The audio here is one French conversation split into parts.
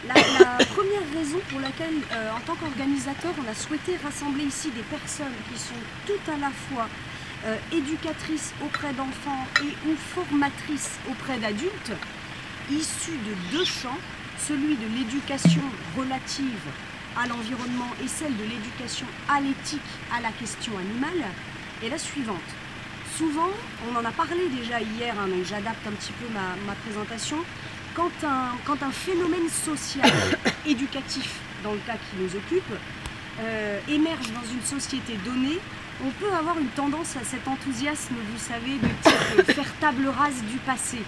La première raison pour laquelle, en tant qu'organisateur, on a souhaité rassembler ici des personnes qui sont toutes à la fois éducatrices auprès d'enfants et ou formatrices auprès d'adultes, issues de deux champs, celui de l'éducation relative à l'environnement et celle de l'éducation à l'éthique, à la question animale, est la suivante. Souvent, on en a parlé déjà hier, hein, donc j'adapte un petit peu ma présentation, quand un phénomène social, éducatif, dans le cas qui nous occupe, émerge dans une société donnée, on peut avoir une tendance à cet enthousiasme, vous savez, de type faire table rase du passé.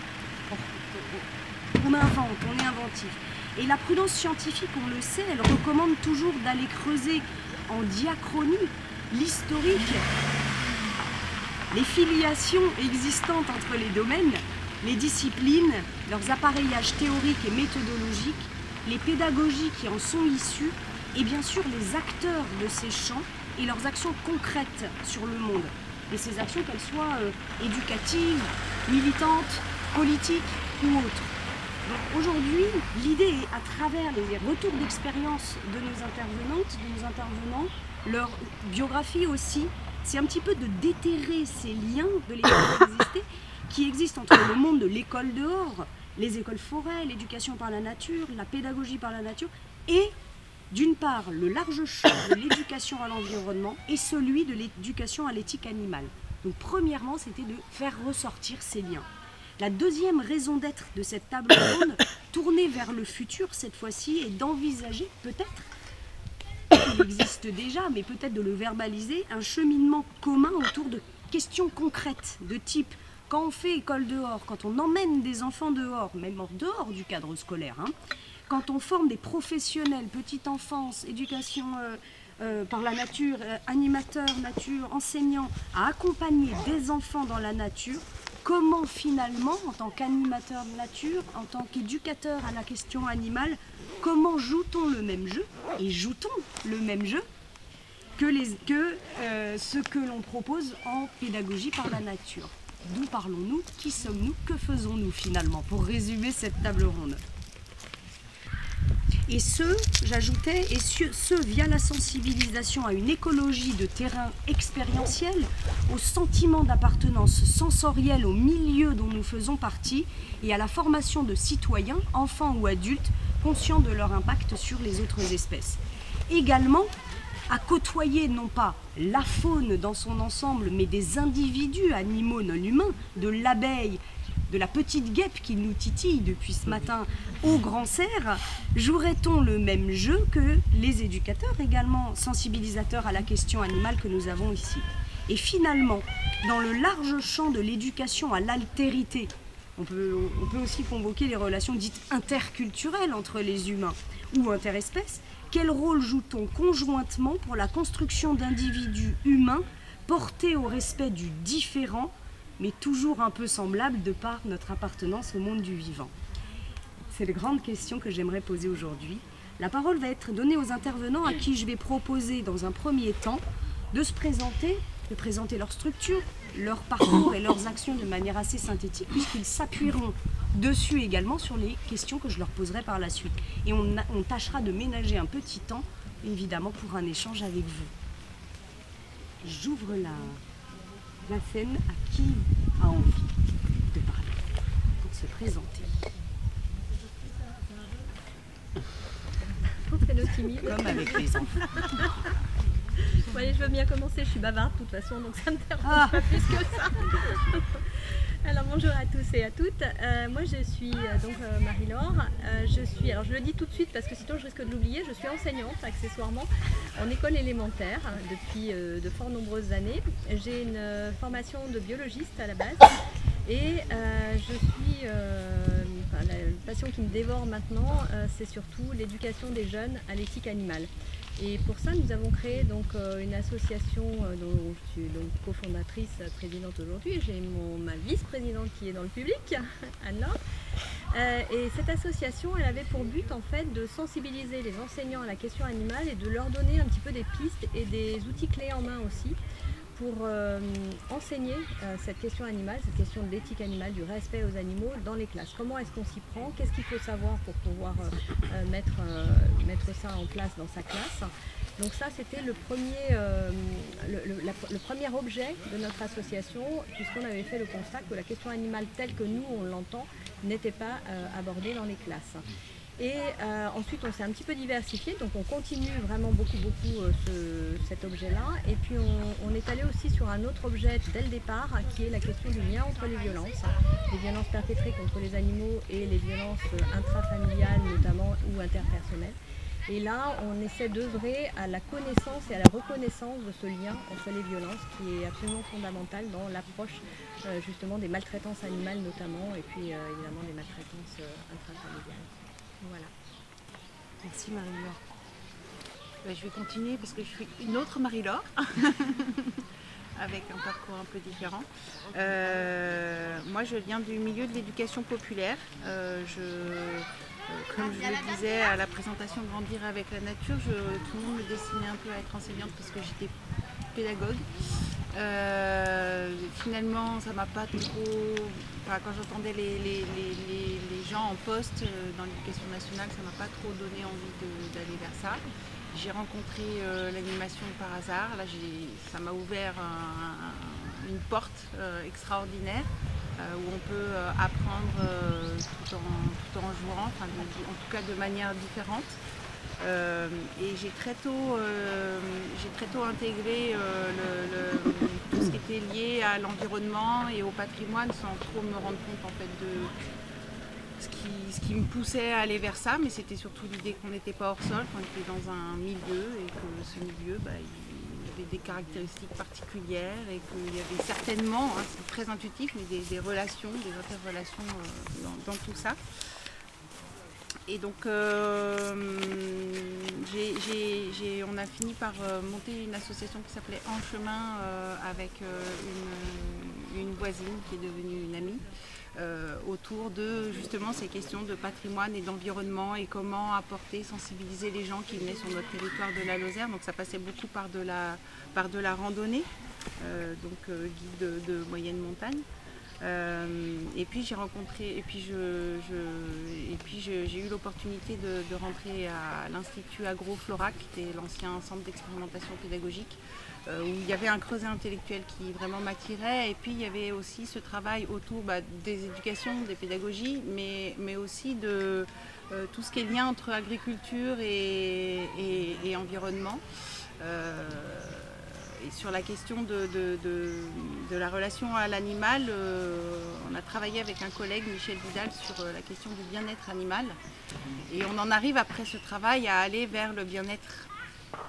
On invente, on est inventif. Et la prudence scientifique, on le sait, elle recommande toujours d'aller creuser en diachronie l'historique, les filiations existantes entre les domaines, les disciplines, leurs appareillages théoriques et méthodologiques, les pédagogies qui en sont issues, et bien sûr les acteurs de ces champs et leurs actions concrètes sur le monde. Et ces actions, qu'elles soient éducatives, militantes, politiques ou autres. Donc aujourd'hui, l'idée est, à travers les retours d'expérience de nos intervenantes, de nos intervenants, leur biographie aussi, c'est un petit peu de déterrer ces liens de l'école qui existent entre le monde de l'école dehors, les écoles forêts, l'éducation par la nature, la pédagogie par la nature, et d'une part le large champ de l'éducation à l'environnement et celui de l'éducation à l'éthique animale. Donc premièrement, c'était de faire ressortir ces liens. La deuxième raison d'être de cette table ronde, tournée vers le futur cette fois-ci, est d'envisager peut-être, il existe déjà, mais peut-être de le verbaliser, un cheminement commun autour de questions concrètes de type, quand on fait école dehors, quand on emmène des enfants dehors, même en dehors du cadre scolaire, hein, quand on forme des professionnels, petite enfance, éducation par la nature, animateurs nature, enseignants, à accompagner des enfants dans la nature, comment finalement, en tant qu'animateur de nature, en tant qu'éducateur à la question animale, comment joue-t-on le même jeu, et joue-t-on le même jeu que ce que l'on propose en pédagogie par la nature. D'où parlons-nous? Qui sommes-nous? Que faisons-nous finalement? Pour résumer cette table ronde. Et j'ajoutais, via la sensibilisation à une écologie de terrain expérientielle, au sentiment d'appartenance sensorielle au milieu dont nous faisons partie et à la formation de citoyens, enfants ou adultes, conscients de leur impact sur les autres espèces. Également, à côtoyer non pas la faune dans son ensemble, mais des individus animaux non humains, de l'abeille, de la petite guêpe qui nous titille depuis ce matin au grand cerf, jouerait-on le même jeu que les éducateurs également sensibilisateurs à la question animale que nous avons ici. Et finalement, dans le large champ de l'éducation à l'altérité, on peut aussi convoquer les relations dites interculturelles entre les humains ou interespèces. Quel rôle joue-t-on conjointement pour la construction d'individus humains portés au respect du différent, mais toujours un peu semblable de par notre appartenance au monde du vivant? C'est la grande question que j'aimerais poser aujourd'hui. La parole va être donnée aux intervenants à qui je vais proposer dans un premier temps de se présenter, de présenter leur structure, leur parcours et leurs actions de manière assez synthétique, puisqu'ils s'appuieront dessus également sur les questions que je leur poserai par la suite. Et on tâchera de ménager un petit temps, évidemment, pour un échange avec vous. J'ouvre la scène à qui a envie de parler, pour se présenter. Comme avec les enfants. Bon, allez, je veux bien commencer, je suis bavarde de toute façon, donc ça ne me dérange pas plus que ça. Alors bonjour à tous et à toutes, moi je suis Marie-Laure, alors je le dis tout de suite parce que sinon je risque de l'oublier, je suis enseignante accessoirement en école élémentaire depuis de fort nombreuses années. J'ai une formation de biologiste à la base et la passion qui me dévore maintenant, c'est surtout l'éducation des jeunes à l'éthique animale. Et pour ça, nous avons créé une association dont je suis cofondatrice, présidente aujourd'hui. J'ai ma vice-présidente qui est dans le public, Anne-Laure. Et cette association, elle avait pour but en fait de sensibiliser les enseignants à la question animale et de leur donner un petit peu des pistes et des outils clés en main aussi pour enseigner cette question animale, cette question de l'éthique animale, du respect aux animaux dans les classes. Comment est-ce qu'on s'y prend? Qu'est-ce qu'il faut savoir pour pouvoir mettre ça en place dans sa classe? Donc ça, c'était le premier objet de notre association, puisqu'on avait fait le constat que la question animale telle que nous, on l'entend, n'était pas abordée dans les classes. Et ensuite, on s'est un petit peu diversifié, donc on continue vraiment beaucoup cet objet-là. Et puis, on est allé aussi sur un autre objet dès le départ, qui est la question du lien entre les violences perpétrées contre les animaux et les violences intrafamiliales notamment ou interpersonnelles. Et là, on essaie d'œuvrer à la connaissance et à la reconnaissance de ce lien entre les violences qui est absolument fondamental dans l'approche justement des maltraitances animales notamment, et puis évidemment des maltraitances intrafamiliales. Voilà. Merci Marie-Laure. Je vais continuer parce que je suis une autre Marie-Laure avec un parcours un peu différent. Moi je viens du milieu de l'éducation populaire. Comme je le disais à la présentation Grandir avec la nature, tout le monde me destinait un peu à être enseignante parce que j'étais pédagogue. Finalement, ça m'a pas trop... Enfin, quand j'entendais les gens en poste dans l'éducation nationale, ça m'a pas trop donné envie d'aller vers ça. J'ai rencontré l'animation par hasard. Là, ça m'a ouvert une porte extraordinaire où on peut apprendre tout en jouant, enfin, en tout cas de manière différente. Et j'ai très tôt intégré tout ce qui était lié à l'environnement et au patrimoine sans trop me rendre compte en fait de ce qui me poussait à aller vers ça, mais c'était surtout l'idée qu'on n'était pas hors sol, qu'on était dans un milieu et que ce milieu, il y avait des caractéristiques particulières et qu'il y avait certainement, hein, c'est très intuitif, mais des relations, des interrelations dans tout ça. Et donc on a fini par monter une association qui s'appelait En Chemin avec une voisine qui est devenue une amie autour de justement ces questions de patrimoine et d'environnement et comment apporter, sensibiliser les gens qui venaient sur notre territoire de la Lozère. Donc ça passait beaucoup par de la randonnée, guide de moyenne montagne. Et puis j'ai rencontré, j'ai eu l'opportunité de rentrer à l'Institut Agro-Flora, qui était l'ancien centre d'expérimentation pédagogique, où il y avait un creuset intellectuel qui vraiment m'attirait. Et puis il y avait aussi ce travail autour des éducations, des pédagogies, mais aussi de tout ce qui est lien entre agriculture et environnement. Et sur la question de la relation à l'animal, on a travaillé avec un collègue, Michel Vidal, sur la question du bien-être animal. Et on en arrive après ce travail à aller vers le bien-être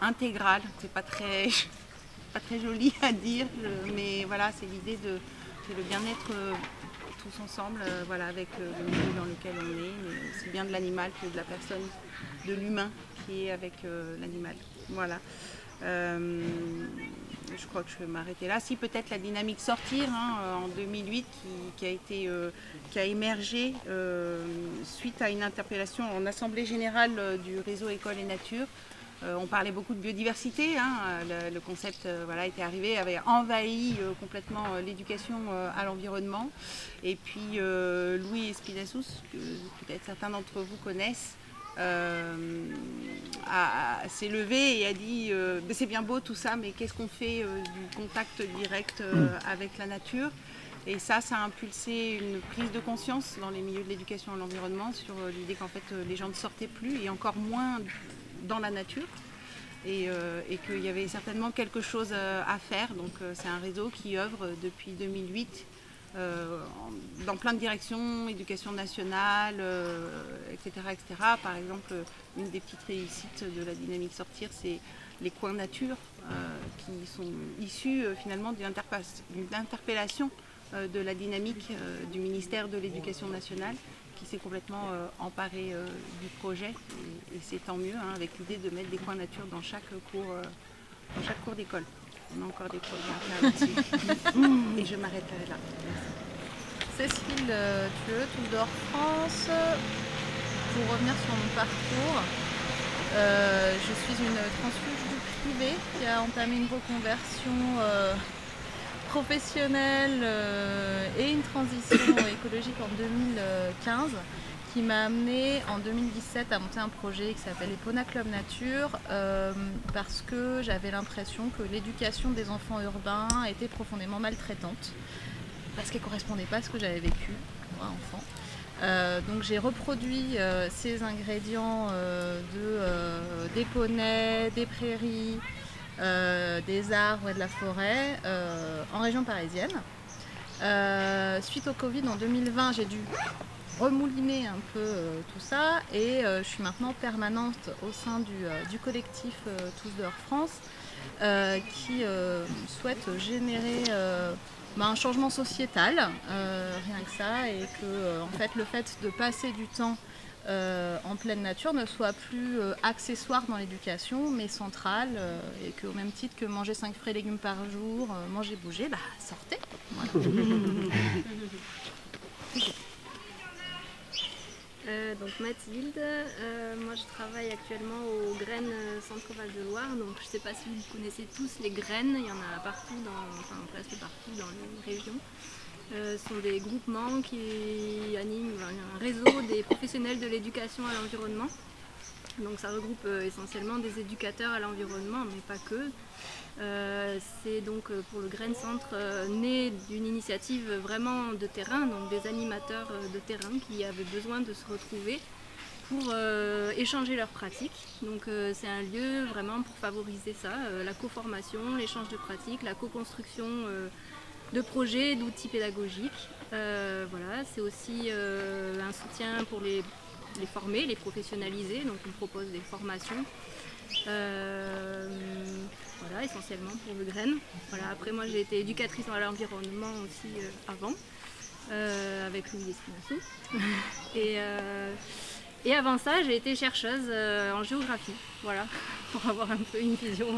intégral. C'est pas très joli à dire, mais voilà, c'est l'idée c'est le bien-être tous ensemble, voilà, avec le milieu dans lequel on est, mais aussi bien de l'animal que de la personne, de l'humain qui est avec l'animal. Voilà. Je crois que je vais m'arrêter là. Si peut-être la dynamique Sortir en 2008 qui a émergé suite à une interpellation en assemblée générale du réseau École et Nature. On parlait beaucoup de biodiversité, le concept était arrivé, avait envahi complètement l'éducation à l'environnement. Et puis Louis Espinassous, que peut-être certains d'entre vous connaissent, s'est levé et a dit c'est bien beau tout ça, mais qu'est-ce qu'on fait du contact direct avec la nature? Et ça a impulsé une prise de conscience dans les milieux de l'éducation à l'environnement sur l'idée qu'en fait les gens ne sortaient plus et encore moins dans la nature et qu'il y avait certainement quelque chose à faire. Donc c'est un réseau qui œuvre depuis 2008 dans plein de directions, éducation nationale, etc., etc. Par exemple, une des petites réussites de la dynamique Sortir, c'est les coins nature qui sont issus finalement d'une interpellation de la dynamique du ministère de l'Éducation nationale qui s'est complètement emparé du projet et c'est tant mieux, avec l'idée de mettre des coins nature dans chaque cours d'école. On a encore des projets à faire là-dessus. Et je m'arrêterai là. Cécile Thueux, Tout d'Or France. Pour revenir sur mon parcours, je suis une transfuge du privé qui a entamé une reconversion professionnelle et une transition écologique en 2015 qui m'a amenée en 2017 à monter un projet qui s'appelle Epona Club Nature parce que j'avais l'impression que l'éducation des enfants urbains était profondément maltraitante parce qu'elle ne correspondait pas à ce que j'avais vécu, moi, enfant. Donc j'ai reproduit ces ingrédients des poneys, des prairies, des arbres et de la forêt en région parisienne. Suite au Covid en 2020, j'ai dû remouliner un peu tout ça et je suis maintenant permanente au sein du collectif Tous dehors France qui souhaite générer un changement sociétal, rien que ça, et que en fait, le fait de passer du temps en pleine nature ne soit plus accessoire dans l'éducation, mais central, et qu'au même titre que manger 5 fruits et légumes par jour, manger, bouger, sortez. Voilà. Donc Mathilde, moi je travaille actuellement aux Graines Centre Val de Loire, donc je ne sais pas si vous connaissez tous les graines, il y en a partout, presque partout dans les régions. Ce sont des groupements qui animent un réseau des professionnels de l'éducation à l'environnement. Donc ça regroupe essentiellement des éducateurs à l'environnement, mais pas que. C'est donc pour le Graines Centre né d'une initiative vraiment de terrain, donc des animateurs de terrain qui avaient besoin de se retrouver pour échanger leurs pratiques. Donc c'est un lieu vraiment pour favoriser ça, la co-formation, l'échange de pratiques, la co-construction de projets, d'outils pédagogiques. Voilà, c'est aussi un soutien pour les former, les professionnaliser, donc on propose des formations. Voilà, essentiellement pour le Graines. Voilà, après moi j'ai été éducatrice à l'environnement aussi avant, avec Louis Espinassou. Et avant ça j'ai été chercheuse en géographie, voilà, pour avoir un peu une vision.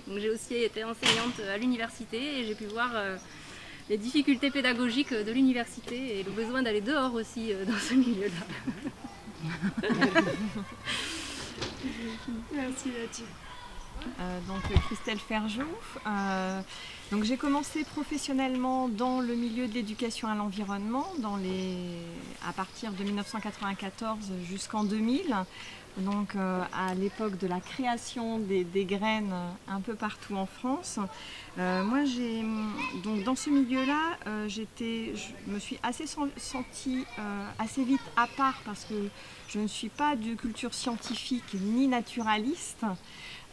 Donc j'ai aussi été enseignante à l'université et j'ai pu voir les difficultés pédagogiques de l'université et le besoin d'aller dehors aussi dans ce milieu-là. Merci Mathieu. Donc Christelle Ferjou. Donc j'ai commencé professionnellement dans le milieu de l'éducation à l'environnement à partir de 1994 jusqu'en 2000. Donc à l'époque de la création des graines un peu partout en France. Moi donc dans ce milieu-là, je me suis assez sentie assez vite à part parce que je ne suis pas de culture scientifique ni naturaliste.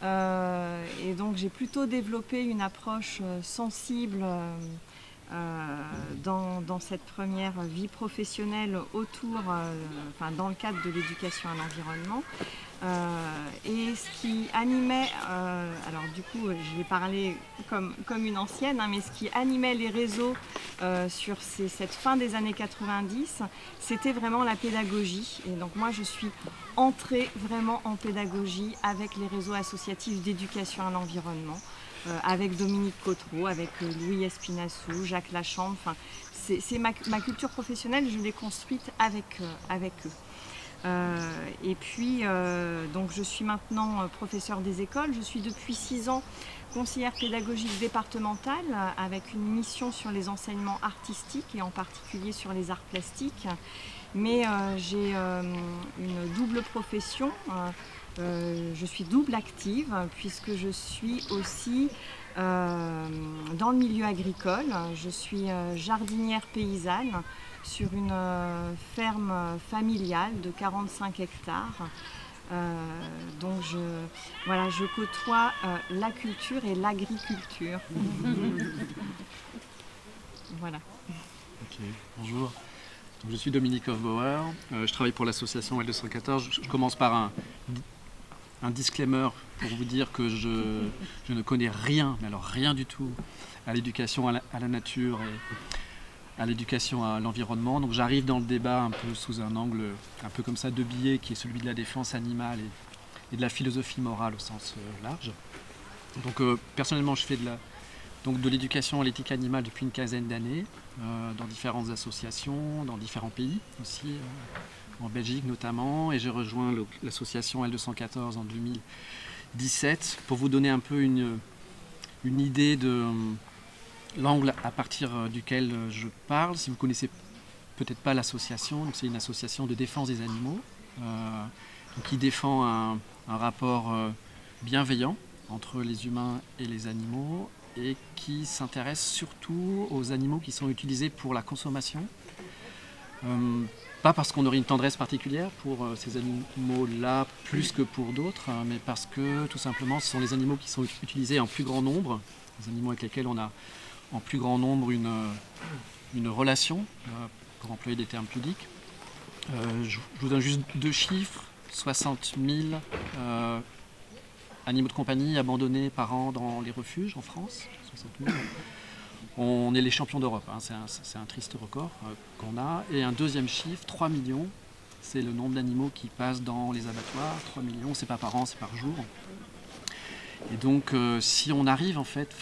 Et donc j'ai plutôt développé une approche sensible dans cette première vie professionnelle dans le cadre de l'éducation à l'environnement. Et ce qui animait, alors du coup je vais parler comme une ancienne, mais ce qui animait les réseaux sur cette fin des années 90, c'était vraiment la pédagogie. Et donc moi je suis entrée vraiment en pédagogie avec les réseaux associatifs d'éducation à l'environnement, avec Dominique Cotreau, avec Louis Espinassou, Jacques Lachambre. Enfin, c'est ma culture professionnelle, je l'ai construite avec eux. Et puis, donc je suis maintenant professeure des écoles. Je suis depuis 6 ans conseillère pédagogique départementale avec une mission sur les enseignements artistiques et en particulier sur les arts plastiques. Mais j'ai une double profession. Je suis double active puisque je suis aussi dans le milieu agricole. Je suis jardinière paysanne sur une ferme familiale de 45 hectares. Donc je côtoie la culture et l'agriculture. Voilà. Ok, bonjour. Donc, je suis Dominique Hofbauer, je travaille pour l'association L214. Je commence par un disclaimer pour vous dire que je ne connais rien, mais alors rien du tout, à l'éducation à la nature et à l'éducation à l'environnement. Donc j'arrive dans le débat un peu sous un angle un peu comme ça de biais qui est celui de la défense animale et de la philosophie morale au sens large. Donc personnellement je fais de l'éducation à l'éthique animale depuis une quinzaine d'années dans différentes associations, dans différents pays aussi, en Belgique notamment, et j'ai rejoint l'association L214 en 2017 pour vous donner un peu une idée l'angle à partir duquel je parle, si vous connaissez peut-être pas l'association, c'est une association de défense des animaux qui défend un rapport bienveillant entre les humains et les animaux et qui s'intéresse surtout aux animaux qui sont utilisés pour la consommation. Pas parce qu'on aurait une tendresse particulière pour ces animaux-là plus que pour d'autres, mais parce que tout simplement ce sont les animaux qui sont utilisés en plus grand nombre, les animaux avec lesquels on a en plus grand nombre une relation, pour employer des termes pudiques. Je vous donne juste 2 chiffres, 60 000 animaux de compagnie abandonnés par an dans les refuges en France, 60 000. On est les champions d'Europe, hein. C'est un triste record qu'on a. Et un deuxième chiffre, 3 millions, c'est le nombre d'animaux qui passent dans les abattoirs. 3 millions, c'est pas par an, c'est par jour. Et donc si on arrive en fait,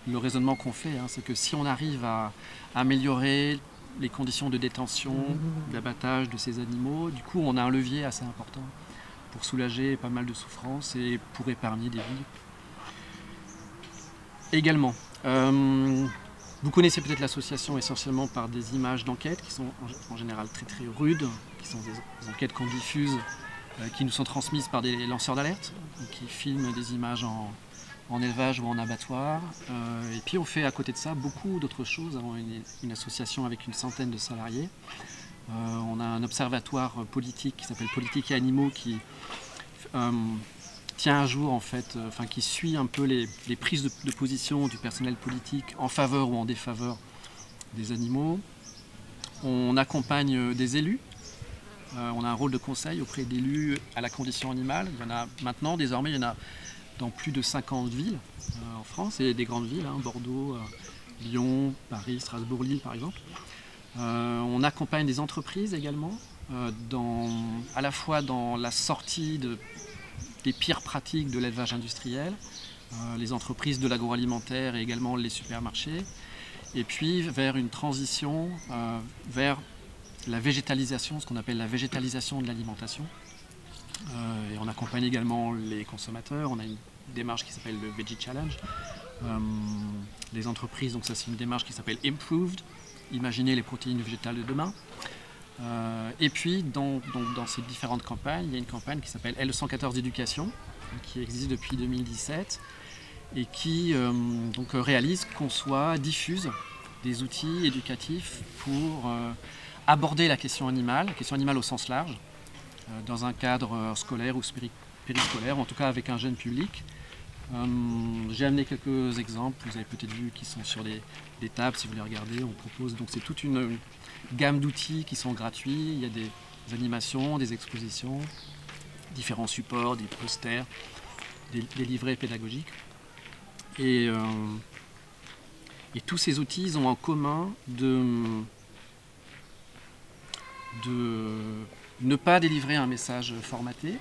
le raisonnement qu'on fait, hein, c'est que si on arrive à améliorer les conditions de détention, d'abattage de ces animaux, du coup on a un levier assez important pour soulager pas mal de souffrances et pour épargner des vies. Également, vous connaissez peut-être l'association essentiellement par des images d'enquête qui sont en général très très rudes, qui sont des enquêtes qu'on diffuse, qui nous sont transmises par des lanceurs d'alerte, qui filment des images en élevage ou en abattoir. Et puis on fait à côté de ça beaucoup d'autres choses. On a une association avec une centaine de salariés. On a un observatoire politique qui s'appelle Politique et Animaux qui tient à jour en fait, qui suit un peu les prises de position du personnel politique en faveur ou en défaveur des animaux. On accompagne des élus. On a un rôle de conseil auprès d'élus à la condition animale. Il y en a maintenant, désormais, il y en a dans plus de 50 villes en France, et des grandes villes, hein, Bordeaux, Lyon, Paris, Strasbourg, Lille par exemple. On accompagne des entreprises également, à la fois dans la sortie des pires pratiques de l'élevage industriel, les entreprises de l'agroalimentaire et également les supermarchés, et puis vers une transition vers la végétalisation, ce qu'on appelle la végétalisation de l'alimentation. Et on accompagne également les consommateurs. On a une démarche qui s'appelle le Veggie Challenge. Les entreprises, donc ça c'est une démarche qui s'appelle Improved, imaginer les protéines végétales de demain. Et puis dans ces différentes campagnes, il y a une campagne qui s'appelle L114 Éducation, qui existe depuis 2017 et qui réalise, conçoit, diffuse des outils éducatifs pour aborder la question animale au sens large, dans un cadre scolaire ou périscolaire, en tout cas avec un jeune public. J'ai amené quelques exemples, vous avez peut-être vu, qui sont sur des tables, si vous les regardez, on propose, donc c'est toute une gamme d'outils qui sont gratuits, il y a des animations, des expositions, différents supports, des posters, des livrets pédagogiques. Et tous ces outils ils ont en commun de ne pas délivrer un message formaté.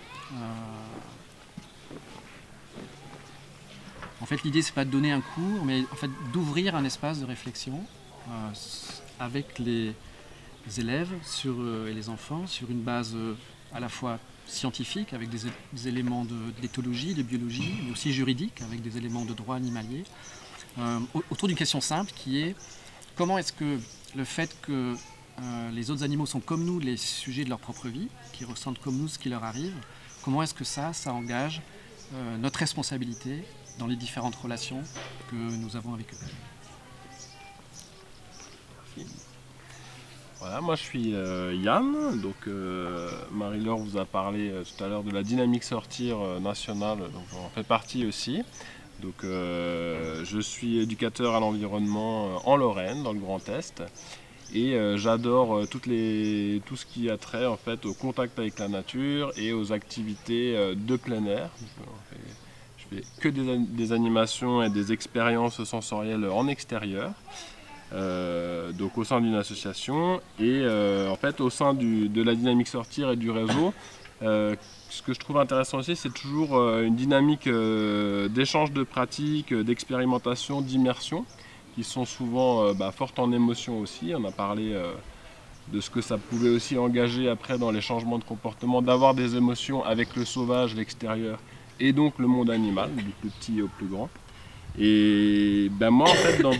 En fait, l'idée, c'est pas de donner un cours, mais en fait, d'ouvrir un espace de réflexion avec les élèves et les enfants sur une base à la fois scientifique, avec des éléments d'éthologie, de biologie, mais aussi juridique, avec des éléments de droit animalier, autour d'une question simple qui est comment est-ce que le fait que les autres animaux sont comme nous les sujets de leur propre vie, qui ressentent comme nous ce qui leur arrive, comment est-ce que ça engage notre responsabilité dans les différentes relations que nous avons avec eux. Merci. Voilà, moi je suis Yann, donc Marie-Laure vous a parlé tout à l'heure de la dynamique sortir nationale, donc j'en fais partie aussi. Donc je suis éducateur à l'environnement en Lorraine, dans le Grand Est. Et j'adore tout ce qui a trait en fait, au contact avec la nature et aux activités de plein air. Je fais que des animations et des expériences sensorielles en extérieur, donc au sein d'une association. Et en fait, au sein de la dynamique sortir et du réseau, ce que je trouve intéressant aussi, c'est toujours une dynamique d'échange de pratiques, d'expérimentation, d'immersion, qui sont souvent fortes en émotion aussi. On a parlé de ce que ça pouvait aussi engager après dans les changements de comportement, d'avoir des émotions avec le sauvage, l'extérieur, et donc le monde animal, du plus petit au plus grand. Et ben moi en fait dans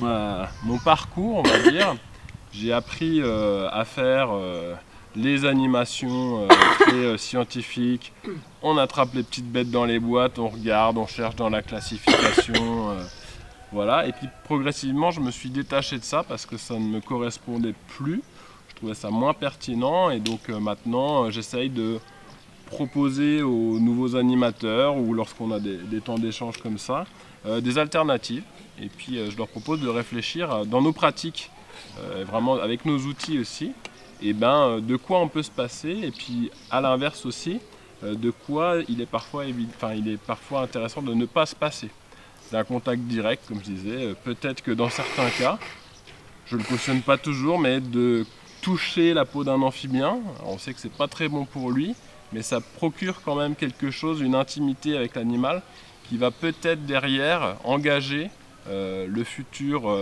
mon parcours, on va dire, j'ai appris à faire les animations très scientifiques. On attrape les petites bêtes dans les boîtes, on regarde, on cherche dans la classification. Voilà. Et puis progressivement je me suis détaché de ça parce que ça ne me correspondait plus. Je trouvais ça moins pertinent et donc maintenant j'essaye de proposer aux nouveaux animateurs ou lorsqu'on a des temps d'échange comme ça, des alternatives. Et puis je leur propose de réfléchir dans nos pratiques, vraiment avec nos outils aussi, et de quoi on peut se passer. Et puis à l'inverse aussi, de quoi il est parfois intéressant de ne pas se passer. D'un contact direct, comme je disais, peut-être que dans certains cas, je ne le cautionne pas toujours, mais de toucher la peau d'un amphibien, on sait que c'est pas très bon pour lui, mais ça procure quand même quelque chose, une intimité avec l'animal qui va peut-être derrière engager le futur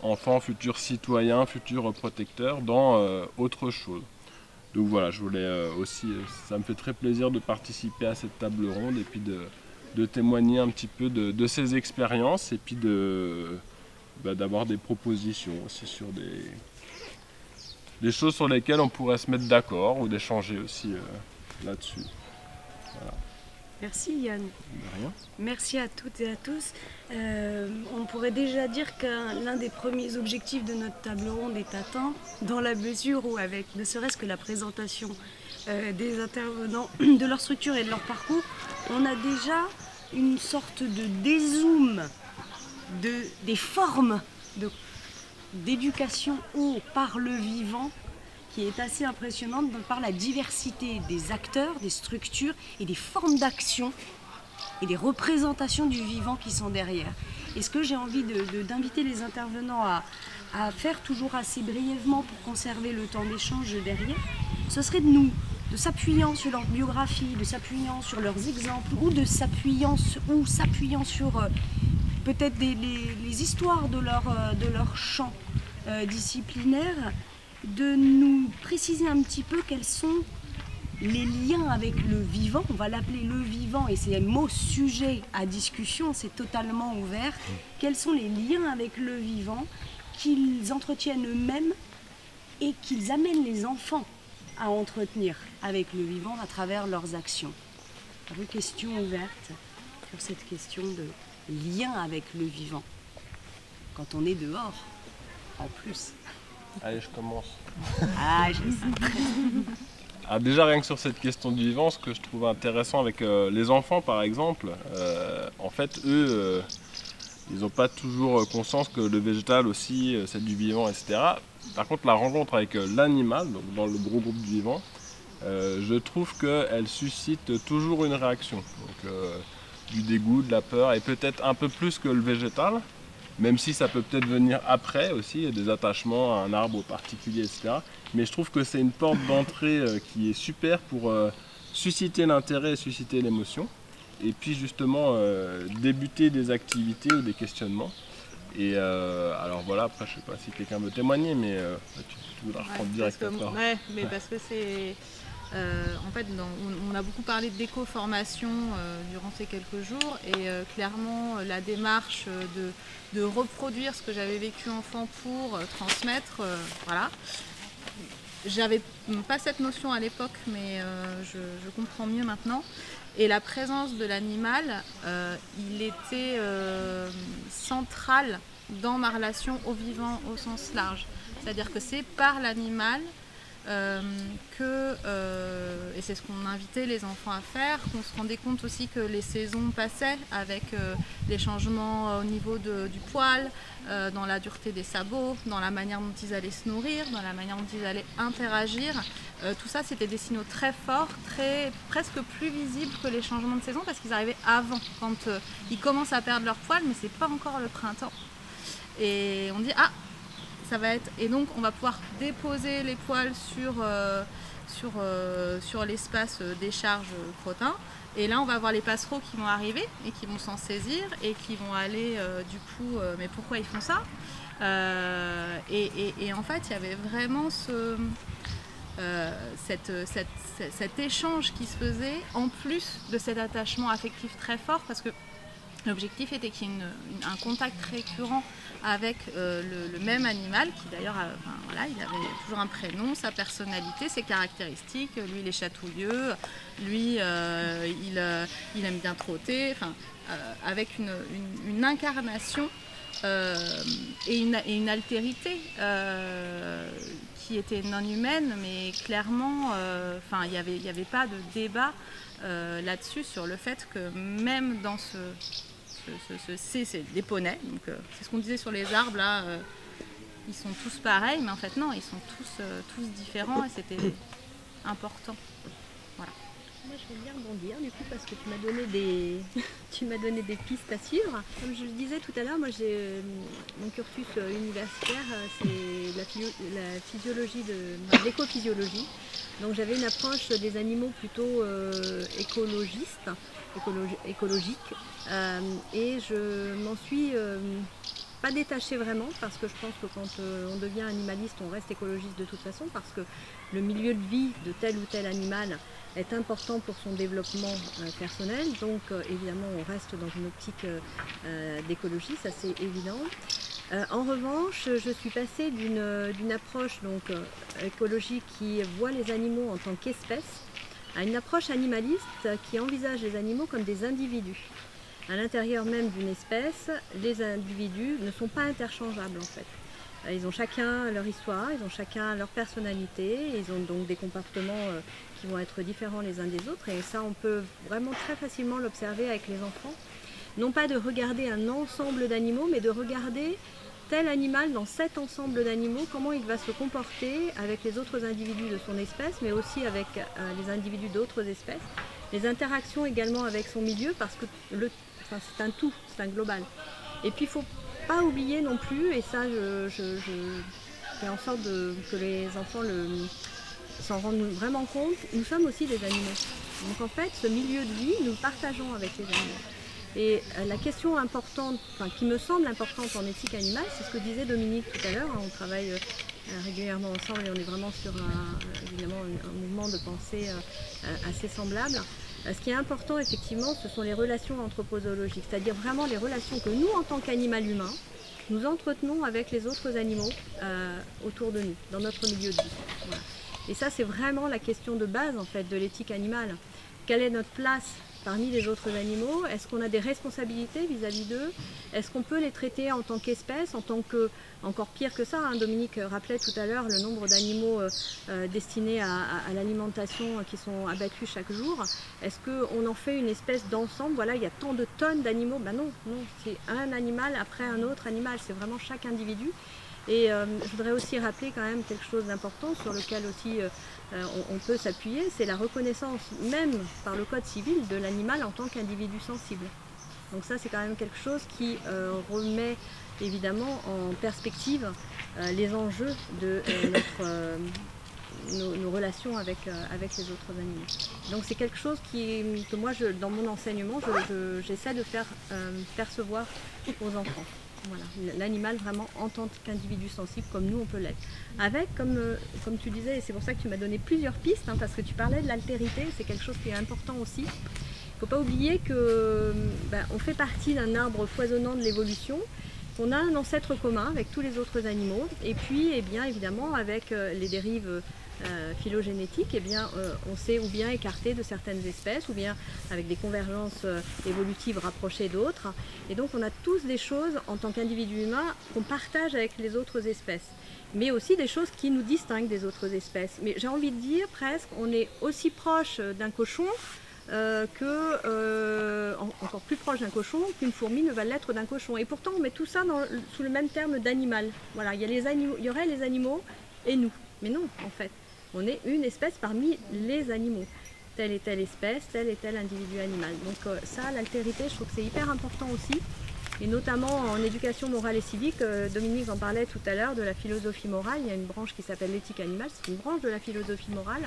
enfant, futur citoyen, futur protecteur dans autre chose. Donc voilà, je voulais aussi, ça me fait très plaisir de participer à cette table ronde et puis de témoigner un petit peu de ces expériences et puis d'avoir des propositions aussi sur des choses sur lesquelles on pourrait se mettre d'accord ou d'échanger aussi là-dessus. Voilà. Merci Yann. De rien. Merci à toutes et à tous. On pourrait déjà dire que l'un des premiers objectifs de notre table ronde est atteint, dans la mesure où, avec ne serait-ce que la présentation des intervenants, de leur structure et de leur parcours, on a déjà une sorte de dézoom des formes d'éducation par le vivant qui est assez impressionnante par la diversité des acteurs, des structures et des formes d'action et des représentations du vivant qui sont derrière. Et ce que j'ai envie d'inviter les intervenants à faire toujours assez brièvement pour conserver le temps d'échange derrière, ce serait de s'appuyant sur leur biographie, de s'appuyant sur leurs exemples ou s'appuyant sur peut-être les histoires de leur champ disciplinaire, de nous préciser un petit peu quels sont les liens avec le vivant. On va l'appeler le vivant et c'est un mot sujet à discussion, c'est totalement ouvert. Quels sont les liens avec le vivant qu'ils entretiennent eux-mêmes et qu'ils amènent les enfants à entretenir avec le vivant à travers leurs actions. Une question ouverte sur cette question de lien avec le vivant quand on est dehors en plus. Allez, je commence. Ah, je le sais. Ah, déjà, rien que sur cette question du vivant, ce que je trouve intéressant avec les enfants, par exemple, en fait, eux, ils n'ont pas toujours conscience que le végétal aussi, c'est du vivant, etc. Par contre, la rencontre avec l'animal, donc dans le gros groupe du vivant, je trouve qu'elle suscite toujours une réaction. Donc, du dégoût, de la peur, et peut-être un peu plus que le végétal. Même si ça peut peut-être venir après aussi, des attachements à un arbre particulier, etc. Mais je trouve que c'est une porte d'entrée qui est super pour susciter l'intérêt et susciter l'émotion. Et puis justement débuter des activités ou des questionnements. Et alors voilà, après je sais pas si quelqu'un veut témoigner, mais tu voudras reprendre direct après. Ouais, mais parce que c'est... en fait, on a beaucoup parlé d'éco-formation durant ces quelques jours et clairement la démarche de reproduire ce que j'avais vécu enfant pour transmettre, voilà. J'avais pas cette notion à l'époque, mais je comprends mieux maintenant. Et la présence de l'animal, il était central dans ma relation au vivant au sens large. C'est-à-dire que c'est par l'animal et c'est ce qu'on invitait les enfants à faire, qu'on se rendait compte aussi que les saisons passaient avec les changements au niveau du poil, dans la dureté des sabots, dans la manière dont ils allaient se nourrir, dans la manière dont ils allaient interagir. Tout ça, c'était des signaux très forts, presque plus visibles que les changements de saison parce qu'ils arrivaient avant, quand ils commencent à perdre leur poil, mais c'est pas encore le printemps. Et on dit, ah, ça va être... Et donc, on va pouvoir déposer les poils sur l'espace décharge crottin. Et là, on va avoir les passereaux qui vont arriver et qui vont s'en saisir et qui vont aller, du coup, mais pourquoi ils font ça et en fait, il y avait vraiment cet échange qui se faisait en plus de cet attachement affectif très fort parce que L'objectif était qu'il y ait un contact récurrent avec le même animal, qui d'ailleurs, voilà, il avait toujours un prénom, sa personnalité, ses caractéristiques. Lui, il est chatouilleux, lui, il aime bien trotter, avec une incarnation et une altérité qui était non humaine, mais clairement, il n'y avait pas de débat là-dessus, sur le fait que même dans c'est des poneys, donc c'est ce qu'on disait sur les arbres là, ils sont tous pareils, mais en fait non, ils sont tous différents, et c'était important. Voilà. Moi je vais bien rebondir du coup, parce que tu m'as donné des pistes à suivre. Comme je le disais tout à l'heure, moi j'ai mon cursus universitaire, c'est la physiologie de l'écophysiologie. Donc j'avais une approche des animaux plutôt écologiste, écologique, et je m'en suis pas détachée vraiment, parce que je pense que quand on devient animaliste, on reste écologiste de toute façon, parce que le milieu de vie de tel ou tel animal est important pour son développement personnel, donc évidemment on reste dans une optique d'écologie, ça c'est évident. En revanche, je suis passée d'une approche donc, écologique qui voit les animaux en tant qu'espèces à une approche animaliste qui envisage les animaux comme des individus. À l'intérieur même d'une espèce, les individus ne sont pas interchangeables en fait. Ils ont chacun leur histoire, ils ont chacun leur personnalité, ils ont donc des comportements qui vont être différents les uns des autres, et ça on peut vraiment très facilement l'observer avec les enfants. Non pas de regarder un ensemble d'animaux, mais de regarder tel animal dans cet ensemble d'animaux, comment il va se comporter avec les autres individus de son espèce, mais aussi avec les individus d'autres espèces. Les interactions également avec son milieu, parce que c'est un tout, c'est un global. Et puis il ne faut pas oublier non plus, et ça je fais en sorte que les enfants s'en rendent vraiment compte, nous sommes aussi des animaux. Donc en fait, ce milieu de vie, nous le partageons avec les animaux. Et la question importante, qui me semble importante en éthique animale, c'est ce que disait Dominique tout à l'heure, on travaille régulièrement ensemble et on est vraiment sur évidemment un mouvement de pensée assez semblable. Ce qui est important effectivement, ce sont les relations anthropozoologiques, c'est-à-dire vraiment les relations que nous, en tant qu'animal humain, nous entretenons avec les autres animaux autour de nous, dans notre milieu de vie. Voilà. Et ça, c'est vraiment la question de base en fait de l'éthique animale. Quelle est notre place parmi les autres animaux? Est-ce qu'on a des responsabilités vis-à-vis d'eux? Est-ce qu'on peut les traiter en tant qu'espèces, en tant que, encore pire que ça, hein, Dominique rappelait tout à l'heure le nombre d'animaux destinés à l'alimentation qui sont abattus chaque jour. Est-ce qu'on en fait une espèce d'ensemble? Voilà, il y a tant de tonnes d'animaux. Ben non, c'est un animal après un autre animal, c'est vraiment chaque individu. Et je voudrais aussi rappeler quand même quelque chose d'important sur lequel aussi on peut s'appuyer, c'est la reconnaissance même par le code civil de l'animal en tant qu'individu sensible. Donc ça c'est quand même quelque chose qui remet évidemment en perspective les enjeux de nos relations avec les autres animaux. Donc c'est quelque chose que moi dans mon enseignement j'essaie de faire percevoir aux enfants. Voilà, l'animal vraiment en tant qu'individu sensible comme nous on peut l'être. Avec, comme tu disais, et c'est pour ça que tu m'as donné plusieurs pistes, hein, parce que tu parlais de l'altérité, c'est quelque chose qui est important aussi. Il ne faut pas oublier qu'on fait partie d'un arbre foisonnant de l'évolution, qu'on a un ancêtre commun avec tous les autres animaux, et puis eh bien, évidemment avec les dérives phylogénétiques, eh bien, on s'est ou bien écarté de certaines espèces, ou bien avec des convergences évolutives rapprochées d'autres. Et donc on a tous des choses en tant qu'individus humains qu'on partage avec les autres espèces, mais aussi des choses qui nous distinguent des autres espèces. Mais j'ai envie de dire presque, on est aussi proche d'un cochon encore plus proche d'un cochon qu'une fourmi ne va l'être d'un cochon. Et pourtant on met tout ça sous le même terme d'animal. Voilà, il y aurait les animaux et nous. Mais non, en fait. On est une espèce parmi les animaux. Telle et telle espèce, tel et tel individu animal. Donc ça, l'altérité, je trouve que c'est hyper important aussi. Et notamment en éducation morale et civique, Dominique en parlait tout à l'heure de la philosophie morale. Il y a une branche qui s'appelle l'éthique animale, c'est une branche de la philosophie morale.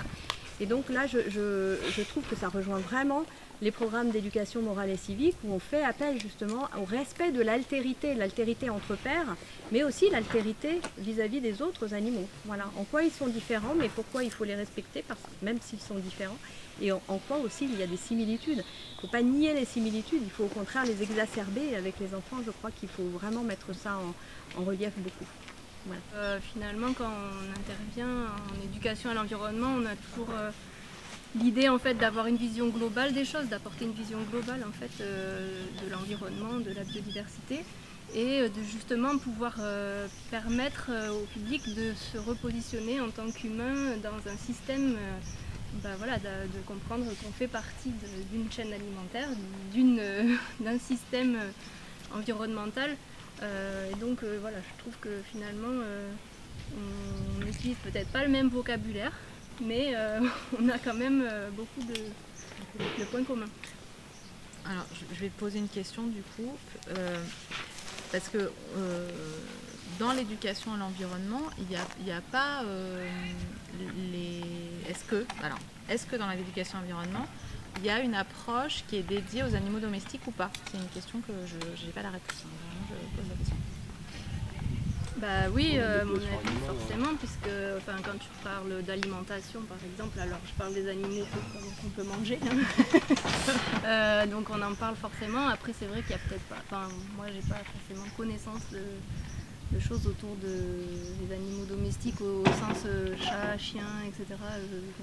Et donc là, je trouve que ça rejoint vraiment les programmes d'éducation morale et civique où on fait appel justement au respect de l'altérité entre pairs, mais aussi l'altérité vis-à-vis des autres animaux. Voilà, en quoi ils sont différents, mais pourquoi il faut les respecter, même s'ils sont différents, et en quoi aussi il y a des similitudes. Il ne faut pas nier les similitudes, il faut au contraire les exacerber. Et avec les enfants, je crois qu'il faut vraiment mettre ça en relief beaucoup. Voilà. Finalement, quand on intervient en éducation à l'environnement, on a toujours l'idée en fait d'avoir une vision globale des choses, d'apporter une vision globale en fait de l'environnement, de la biodiversité, et de justement pouvoir permettre au public de se repositionner en tant qu'humain dans un système, voilà, de comprendre qu'on fait partie d'une chaîne alimentaire, d'un système environnemental. Et donc voilà, je trouve que finalement on n'utilise peut-être pas le même vocabulaire, mais on a quand même beaucoup de points communs. Alors je vais te poser une question du coup, parce que dans l'éducation à l'environnement, il n'y a pas est-ce que dans l'éducation à l'environnement, il y a une approche qui est dédiée aux animaux domestiques ou pas? C'est une question que je n'ai pas la réponse. Je pose la question. Bah oui, mon avis forcément, puisque quand tu parles d'alimentation par exemple, alors je parle des animaux qu'on peut manger, hein. Donc on en parle forcément. Après c'est vrai qu'il y a peut-être pas, moi j'ai pas forcément connaissance de choses autour des animaux domestiques au sens chat, chien, etc.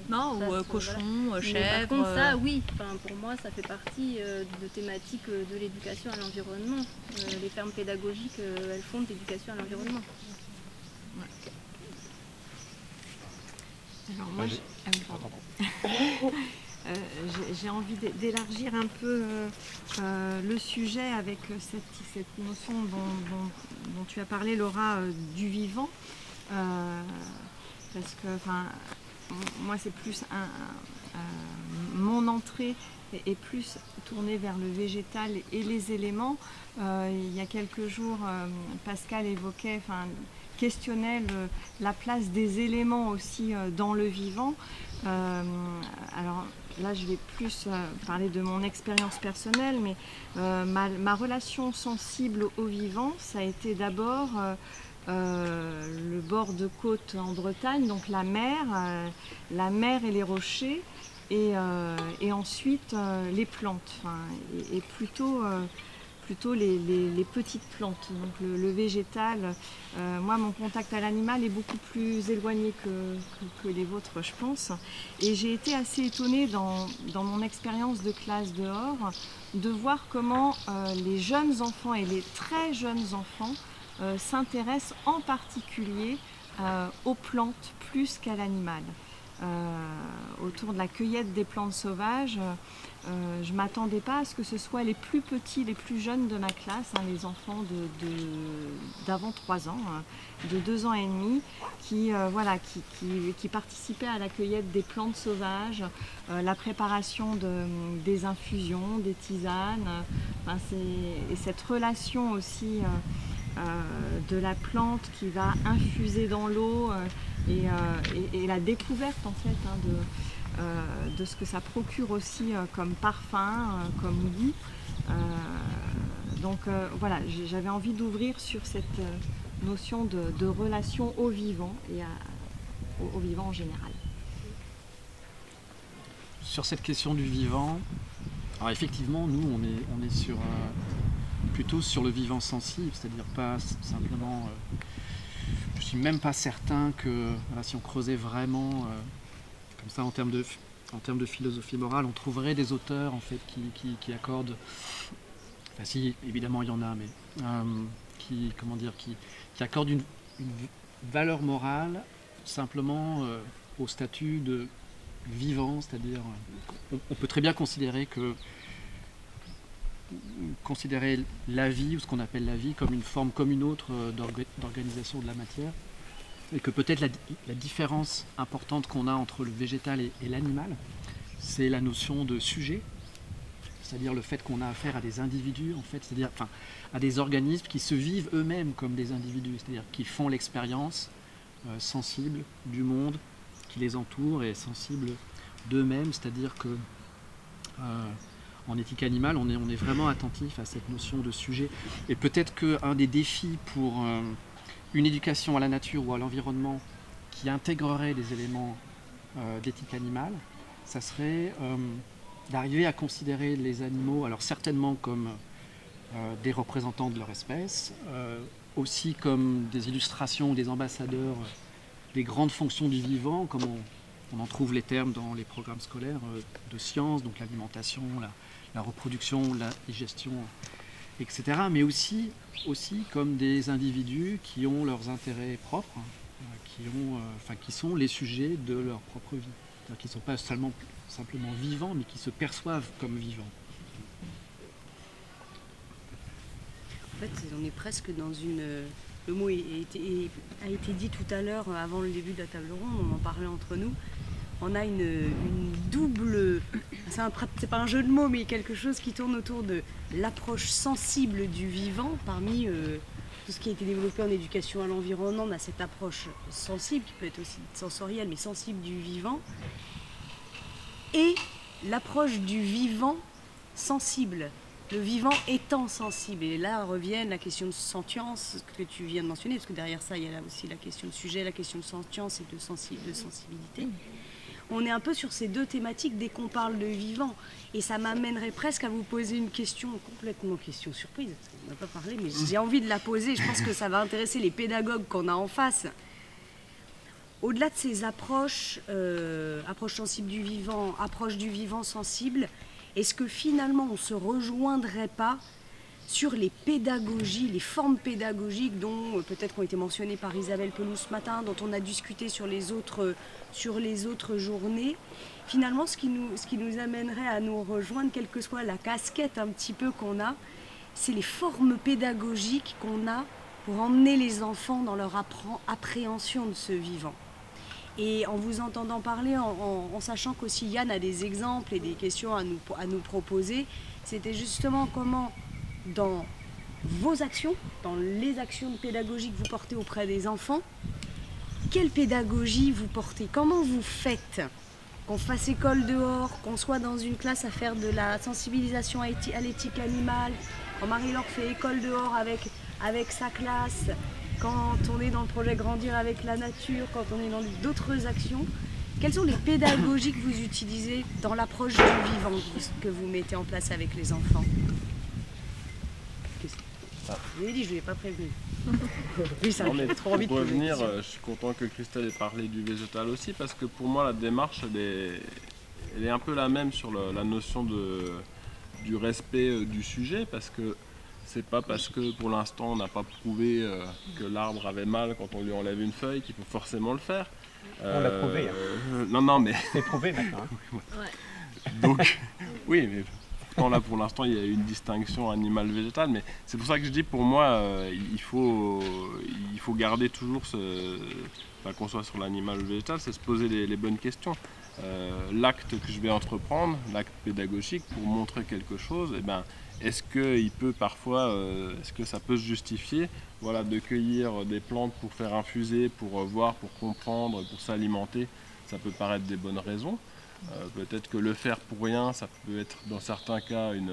Non, ou cochon, voilà. chèvre. Par contre ça, oui, pour moi ça fait partie de thématiques de l'éducation à l'environnement. Les fermes pédagogiques, elles font de l'éducation à l'environnement. Ouais. Alors moi, j'ai envie d'élargir un peu le sujet avec cette notion dont tu as parlé, Laura, du vivant, parce que moi c'est plus mon entrée est plus tournée vers le végétal et les éléments. Il y a quelques jours, Pascal questionnait la place des éléments aussi dans le vivant. Alors là, je vais plus parler de mon expérience personnelle, mais ma relation sensible au vivant, ça a été d'abord le bord de côte en Bretagne, donc la mer et les rochers, et ensuite les plantes, et plutôt les petites plantes, donc le végétal. Moi, mon contact à l'animal est beaucoup plus éloigné que les vôtres, je pense. Et j'ai été assez étonnée dans mon expérience de classe dehors de voir comment les jeunes enfants et les très jeunes enfants s'intéressent en particulier aux plantes plus qu'à l'animal. Autour de la cueillette des plantes sauvages, je ne m'attendais pas à ce que ce soit les plus petits, les plus jeunes de ma classe, les enfants d'avant 3 ans, de 2 ans et demi, qui participaient à la cueillette des plantes sauvages, la préparation des infusions, des tisanes, et cette relation aussi de la plante qui va infuser dans l'eau, et la découverte en fait de ce que ça procure aussi comme parfum, comme goût. Donc voilà, j'avais envie d'ouvrir sur cette notion de relation au vivant et au vivant en général. Sur cette question du vivant, alors effectivement, nous on est plutôt sur le vivant sensible, c'est-à-dire pas simplement. Je suis même pas certain que si on creusait vraiment comme ça en termes de philosophie morale, on trouverait des auteurs en fait qui accordent. Enfin si, évidemment il y en a, mais qui accordent une valeur morale simplement au statut de vivant, c'est-à-dire on peut très bien considérer la vie, ou ce qu'on appelle la vie, comme une forme comme une autre d'organisation de la matière, et que peut-être la différence importante qu'on a entre le végétal et l'animal, c'est la notion de sujet, c'est-à-dire le fait qu'on a affaire à des individus, en fait, c'est-à-dire à des organismes qui se vivent eux-mêmes comme des individus, c'est-à-dire qui font l'expérience sensible du monde qui les entoure et sensible d'eux-mêmes, c'est-à-dire que en éthique animale, on est vraiment attentif à cette notion de sujet. Et peut-être qu'un des défis pour une éducation à la nature ou à l'environnement qui intégrerait des éléments d'éthique animale, ça serait d'arriver à considérer les animaux, alors certainement comme des représentants de leur espèce, aussi comme des illustrations, des ambassadeurs des grandes fonctions du vivant, comme on en trouve les termes dans les programmes scolaires de sciences, donc l'alimentation, la reproduction, la digestion, etc. Mais aussi comme des individus qui ont leurs intérêts propres, qui sont les sujets de leur propre vie. C'est-à-dire qu'ils ne sont pas simplement vivants, mais qui se perçoivent comme vivants. En fait, on est presque dans une... Le mot a été dit tout à l'heure, avant le début de la table ronde, on en parlait entre nous. On a une double... C'est pas un jeu de mots, mais quelque chose qui tourne autour de l'approche sensible du vivant. Parmi tout ce qui a été développé en éducation à l'environnement, on a cette approche sensible, qui peut être aussi sensorielle, mais sensible du vivant. Et l'approche du vivant sensible. Le vivant étant sensible. Et là revient la question de sentience que tu viens de mentionner, parce que derrière ça, il y a aussi la question de sujet, la question de sentience et de sensibilité. On est un peu sur ces deux thématiques dès qu'on parle de vivant. Et ça m'amènerait presque à vous poser une question, complètement question surprise. On n'a pas parlé, mais j'ai envie de la poser. Je pense que ça va intéresser les pédagogues qu'on a en face. Au-delà de ces approches, approche sensible du vivant, approche du vivant sensible, est-ce que finalement on ne se rejoindrait pas sur les pédagogies, les formes pédagogiques dont peut-être ont été mentionnées par Isabelle Peloux ce matin, dont on a discuté sur les autres journées. Finalement, ce qui nous amènerait à nous rejoindre, quelle que soit la casquette un petit peu qu'on a, c'est les formes pédagogiques qu'on a pour emmener les enfants dans leur appréhension de ce vivant. Et en vous entendant parler, en sachant qu'aussi Yann a des exemples et des questions à nous proposer, c'était justement comment, dans vos actions, dans les actions pédagogiques que vous portez auprès des enfants, quelle pédagogie vous portez? Comment vous faites? Qu'on fasse école dehors, qu'on soit dans une classe à faire de la sensibilisation à l'éthique animale, quand Marie-Laure fait école dehors avec sa classe, quand on est dans le projet Grandir avec la nature, quand on est dans d'autres actions, quelles sont les pédagogies que vous utilisez dans l'approche du vivant que vous mettez en place avec les enfants? Je vous ai dit, je ne l'ai pas prévenu. Oui, ça mais trop envie de pour poser revenir, une question. je suis content que Christelle ait parlé du végétal aussi, parce que pour moi la démarche elle est un peu la même sur la notion du respect du sujet, parce que c'est pas parce que pour l'instant on n'a pas prouvé que l'arbre avait mal quand on lui enlève une feuille qu'il faut forcément le faire. On l'a prouvé. Hein. Non, mais... C'est prouvé maintenant. Hein. Ouais. Donc, oui, mais pourtant là pour l'instant il y a une distinction animal-végétal, mais c'est pour ça que je dis pour moi il faut garder toujours qu'on soit sur l'animal ou le végétal, c'est se poser les bonnes questions. L'acte que je vais entreprendre, l'acte pédagogique pour montrer quelque chose, est-ce que ça peut se justifier, voilà, de cueillir des plantes pour faire infuser, pour voir, pour comprendre, pour s'alimenter, ça peut paraître des bonnes raisons. Peut-être que le faire pour rien, ça peut être dans certains cas une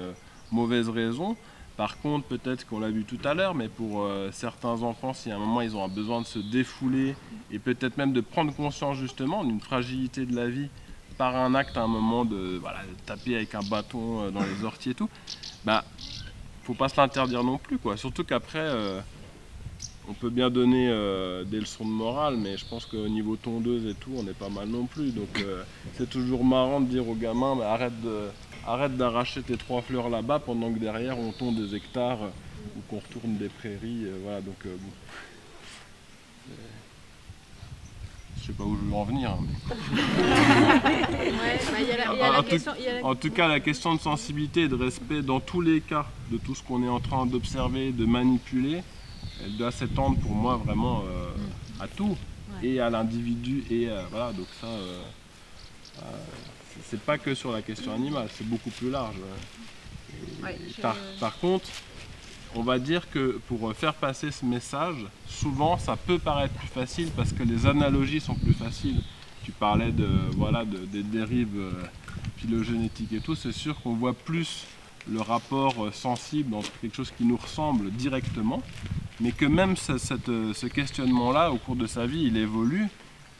mauvaise raison. Par contre, peut-être qu'on l'a vu tout à l'heure, mais pour certains enfants, si à un moment ils ont un besoin de se défouler et peut-être même de prendre conscience justement d'une fragilité de la vie par un acte à un moment de taper avec un bâton dans les orties et tout, faut pas se l'interdire non plus, quoi. Surtout qu'après, on peut bien donner des leçons de morale, mais je pense qu'au niveau tondeuse et tout, on est pas mal non plus. Donc c'est toujours marrant de dire aux gamins, arrête d'arracher tes 3 fleurs là-bas pendant que derrière on tonde des hectares ou qu'on retourne des prairies. Voilà, donc je sais pas où je veux en venir. En tout cas, la question de sensibilité et de respect dans tous les cas de tout ce qu'on est en train d'observer, de manipuler, elle doit s'étendre pour moi vraiment à tout, et à l'individu, et voilà, donc ça, c'est pas que sur la question animale, c'est beaucoup plus large. Par contre, on va dire que pour faire passer ce message, souvent ça peut paraître plus facile parce que les analogies sont plus faciles. tu parlais des dérives phylogénétiques et tout, c'est sûr qu'on voit plus le rapport sensible entre quelque chose qui nous ressemble directement, mais que même ce questionnement-là, au cours de sa vie, il évolue.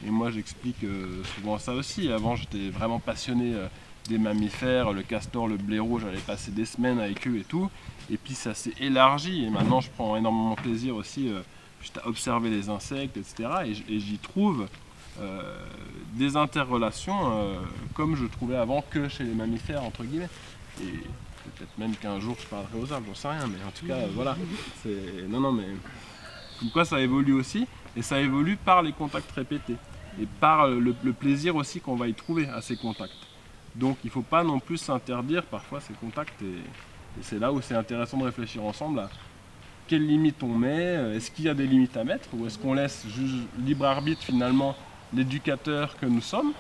Et moi, j'explique souvent ça aussi. Avant, j'étais vraiment passionné des mammifères, le castor, le blaireau, j'allais passer des semaines avec eux et tout. Et puis ça s'est élargi, et maintenant, je prends énormément de plaisir aussi juste à observer les insectes, etc. Et j'y trouve des interrelations comme je trouvais avant que chez les mammifères, entre guillemets. Et peut-être même qu'un jour je parlerai aux arbres, j'en sais rien, mais en tout cas, voilà. Non, mais comme quoi ça évolue aussi, et ça évolue par les contacts répétés, et par le plaisir aussi qu'on va y trouver à ces contacts. Donc il ne faut pas non plus s'interdire parfois ces contacts, et c'est là où c'est intéressant de réfléchir ensemble à quelles limites on met, est-ce qu'il y a des limites à mettre, ou est-ce qu'on laisse juste libre arbitre finalement l'éducateur que nous sommes.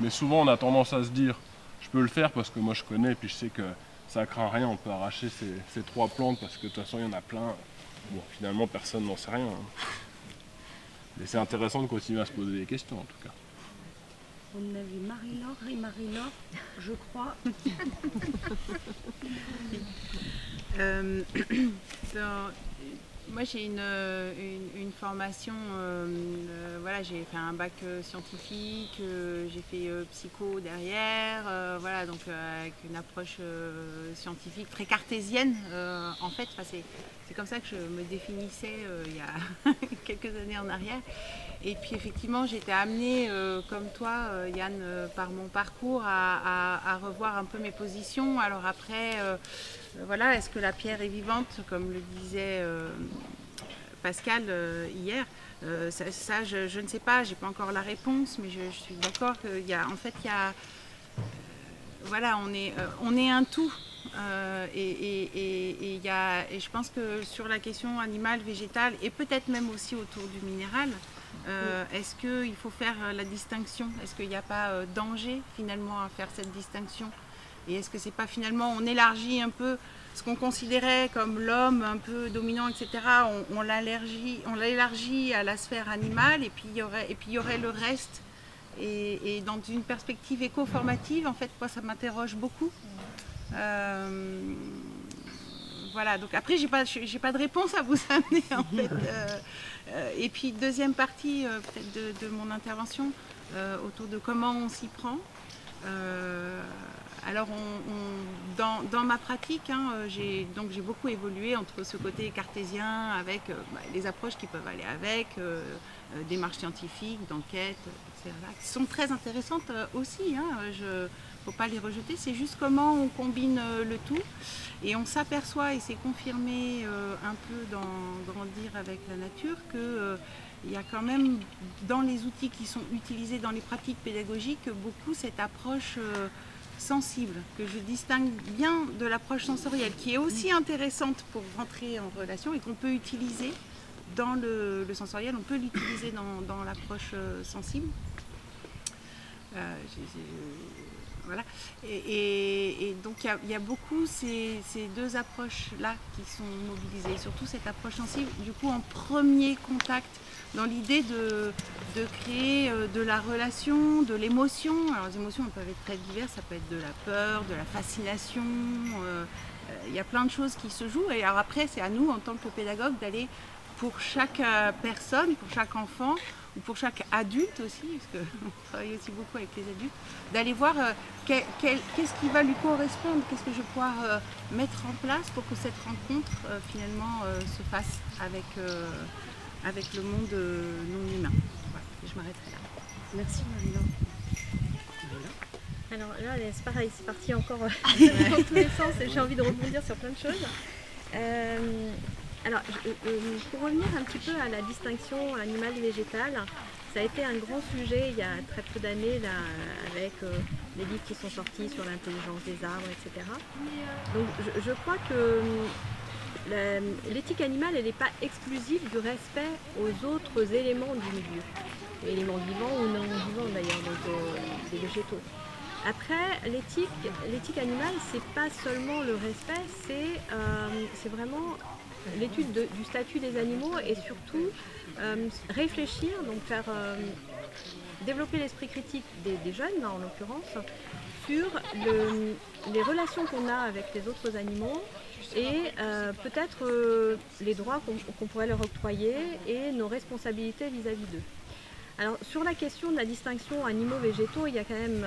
Mais souvent on a tendance à se dire je peux le faire parce que moi je connais et puis je sais que ça craint rien, on peut arracher ces 3 plantes parce que de toute façon il y en a plein. Bon, finalement personne n'en sait rien. Mais c'est intéressant de continuer à se poser des questions en tout cas. On avait Marie-Laure et Marie-Laure, je crois. Moi j'ai une formation, voilà, j'ai fait un bac scientifique, j'ai fait psycho derrière, voilà, donc avec une approche scientifique très cartésienne en fait, c'est comme ça que je me définissais il y a quelques années en arrière. Et puis effectivement j'ai été amenée, comme toi Yann, par mon parcours à revoir un peu mes positions. Alors après, voilà, est-ce que la pierre est vivante, comme le disait Pascal hier, ça je ne sais pas, j'ai pas encore la réponse, mais je suis d'accord qu'il y a, en fait, il y a, voilà, on est un tout, et je pense que sur la question animale, végétale, et peut-être même aussi autour du minéral, est-ce qu'il faut faire la distinction? Est-ce qu'il n'y a pas danger finalement à faire cette distinction? Et est-ce que c'est pas finalement, on élargit un peu ce qu'on considérait comme l'homme un peu dominant, etc. On l'élargit à la sphère animale, et puis il y aurait le reste. Et dans une perspective éco-formative, en fait, moi ça m'interroge beaucoup. Voilà, donc après j'ai pas de réponse à vous amener en fait. Et puis deuxième partie peut-être de mon intervention autour de comment on s'y prend. Alors dans ma pratique, hein, j'ai beaucoup évolué entre ce côté cartésien avec les approches qui peuvent aller avec, démarches scientifiques, d'enquête, etc., qui sont très intéressantes aussi, hein, faut pas les rejeter, c'est juste comment on combine le tout. Et on s'aperçoit, et c'est confirmé un peu dans Grandir avec la nature, qu'il y a quand même dans les outils qui sont utilisés dans les pratiques pédagogiques beaucoup cette approche sensible, que je distingue bien de l'approche sensorielle, qui est aussi intéressante pour rentrer en relation et qu'on peut utiliser dans le sensoriel, on peut l'utiliser dans l'approche sensible. Voilà. Et donc il y a beaucoup ces deux approches-là qui sont mobilisées, surtout cette approche sensible, du coup en premier contact, dans l'idée de créer de la relation, de l'émotion. Alors les émotions peuvent être très diverses, ça peut être de la peur, de la fascination, il y a plein de choses qui se jouent. Et alors après c'est à nous en tant que pédagogue d'aller pour chaque personne, pour chaque enfant, ou pour chaque adulte aussi, parce qu'on travaille aussi beaucoup avec les adultes, d'aller voir qu'est-ce qui va lui correspondre, qu'est-ce que je vais pouvoir mettre en place pour que cette rencontre finalement se fasse avec le monde non humain. Voilà, et je m'arrêterai là. Merci Marie-Laure. Alors là, c'est pareil, c'est parti encore dans tous les sens et j'ai envie de rebondir sur plein de choses. Alors, pour revenir un petit peu à la distinction animale-végétale, ça a été un grand sujet il y a très peu d'années avec les livres qui sont sortis sur l'intelligence des arbres, etc. Donc je crois que l'éthique animale, elle n'est pas exclusive du respect aux autres éléments du milieu, éléments vivants ou non vivants d'ailleurs, donc des végétaux. Après, l'éthique animale, c'est pas seulement le respect, c'est vraiment l'étude du statut des animaux et surtout réfléchir, donc faire développer l'esprit critique des jeunes, en l'occurrence, sur les relations qu'on a avec les autres animaux et peut-être les droits qu'on pourrait leur octroyer et nos responsabilités vis-à-vis d'eux. Alors sur la question de la distinction animaux-végétaux, il y a quand même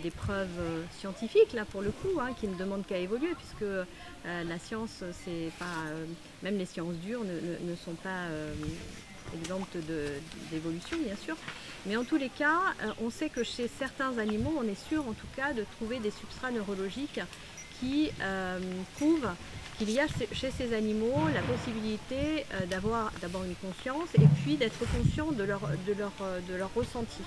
des preuves scientifiques là pour le coup, hein, qui ne demandent qu'à évoluer, puisque la science, c'est pas, même les sciences dures ne sont pas exemptes d'évolution bien sûr, mais en tous les cas, on sait que chez certains animaux, on est sûr en tout cas de trouver des substrats neurologiques qui prouvent qu'il y a chez ces animaux la possibilité d'avoir d'abord une conscience et puis d'être conscient de leur ressenti.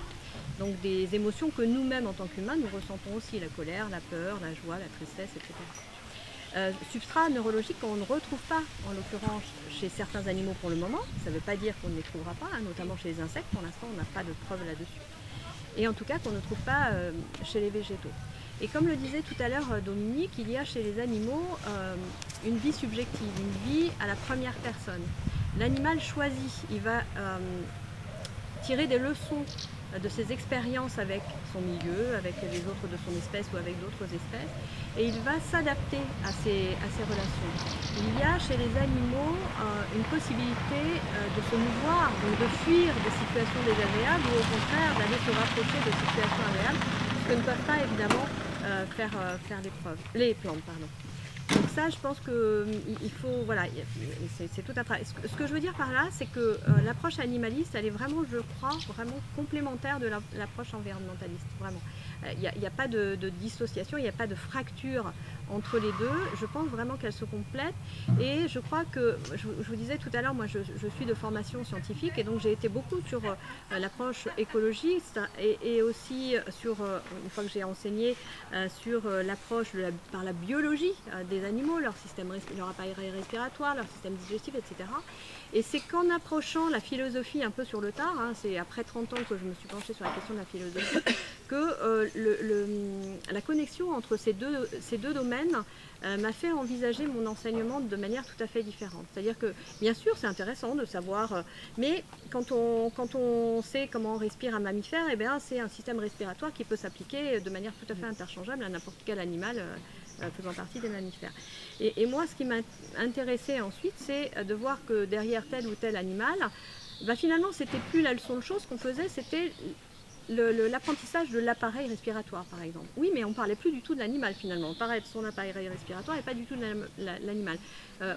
Donc des émotions que nous-mêmes en tant qu'humains, nous ressentons aussi, la colère, la peur, la joie, la tristesse, etc. Substrats neurologiques qu'on ne retrouve pas, en l'occurrence, chez certains animaux pour le moment. Ça ne veut pas dire qu'on ne les trouvera pas, hein, notamment chez les insectes. Pour l'instant, on n'a pas de preuves là-dessus. Et en tout cas, qu'on ne trouve pas chez les végétaux. Et comme le disait tout à l'heure Dominique, il y a chez les animaux une vie subjective, une vie à la première personne. L'animal choisit, il va tirer des leçons de ses expériences avec son milieu, avec les autres de son espèce ou avec d'autres espèces, et il va s'adapter à ces relations. Il y a chez les animaux une possibilité de se mouvoir, donc de fuir des situations désagréables ou au contraire d'aller se rapprocher de situations agréables, ce que ne peuvent pas évidemment faire les plantes. Pardon. Donc ça, je pense qu'il faut, voilà, c'est tout un travail. Ce que je veux dire par là, c'est que l'approche animaliste, elle est vraiment, je crois, vraiment complémentaire de l'approche environnementaliste, vraiment. Il n'y a pas de dissociation, il n'y a pas de fracture entre les deux. Je pense vraiment qu'elles se complètent. Et je crois que, je vous disais tout à l'heure, moi je suis de formation scientifique et donc j'ai été beaucoup sur l'approche écologiste et aussi sur, une fois que j'ai enseigné, sur l'approche par la biologie des animaux, leur appareil respiratoire, leur système digestif, etc. Et c'est qu'en approchant la philosophie un peu sur le tard, hein, c'est après 30 ans que je me suis penchée sur la question de la philosophie, que la connexion entre ces deux domaines m'a fait envisager mon enseignement de manière tout à fait différente. C'est-à-dire que, bien sûr, c'est intéressant de savoir, mais quand on sait comment respire un mammifère, eh bien, c'est un système respiratoire qui peut s'appliquer de manière tout à fait interchangeable à n'importe quel animal faisant partie des mammifères. Et moi, ce qui m'a intéressée ensuite, c'est de voir que derrière tel ou tel animal, bah, finalement, c'était plus la leçon de choses qu'on faisait, c'était l'apprentissage de l'appareil respiratoire, par exemple. Oui, mais on ne parlait plus du tout de l'animal, finalement. On parlait de son appareil respiratoire et pas du tout de l'animal.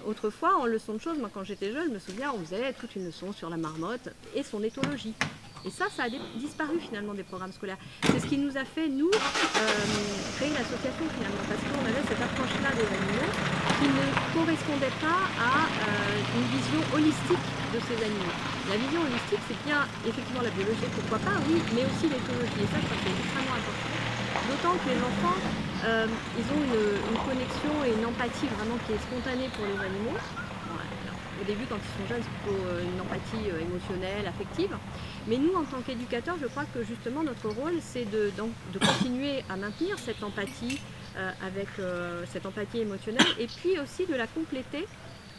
Autrefois, en leçon de choses, moi, quand j'étais jeune, je me souviens, on faisait toute une leçon sur la marmotte et son éthologie. Et ça a disparu, finalement, des programmes scolaires. C'est ce qui nous a fait, nous, créer l'association, finalement, parce qu'on avait cette approche-là des animaux qui ne correspondait pas à une vision holistique de ces animaux. La vision holistique, c'est bien effectivement la biologie, pourquoi pas, oui, mais aussi l'éthologie. Et ça, je crois que c'est extrêmement important. D'autant que les enfants, ils ont une connexion et une empathie vraiment qui est spontanée pour les animaux. Bon, alors, au début, quand ils sont jeunes, c'est plutôt une empathie émotionnelle, affective. Mais nous, en tant qu'éducateurs, je crois que justement notre rôle, c'est de continuer à maintenir cette empathie avec cette empathie émotionnelle et puis aussi de la compléter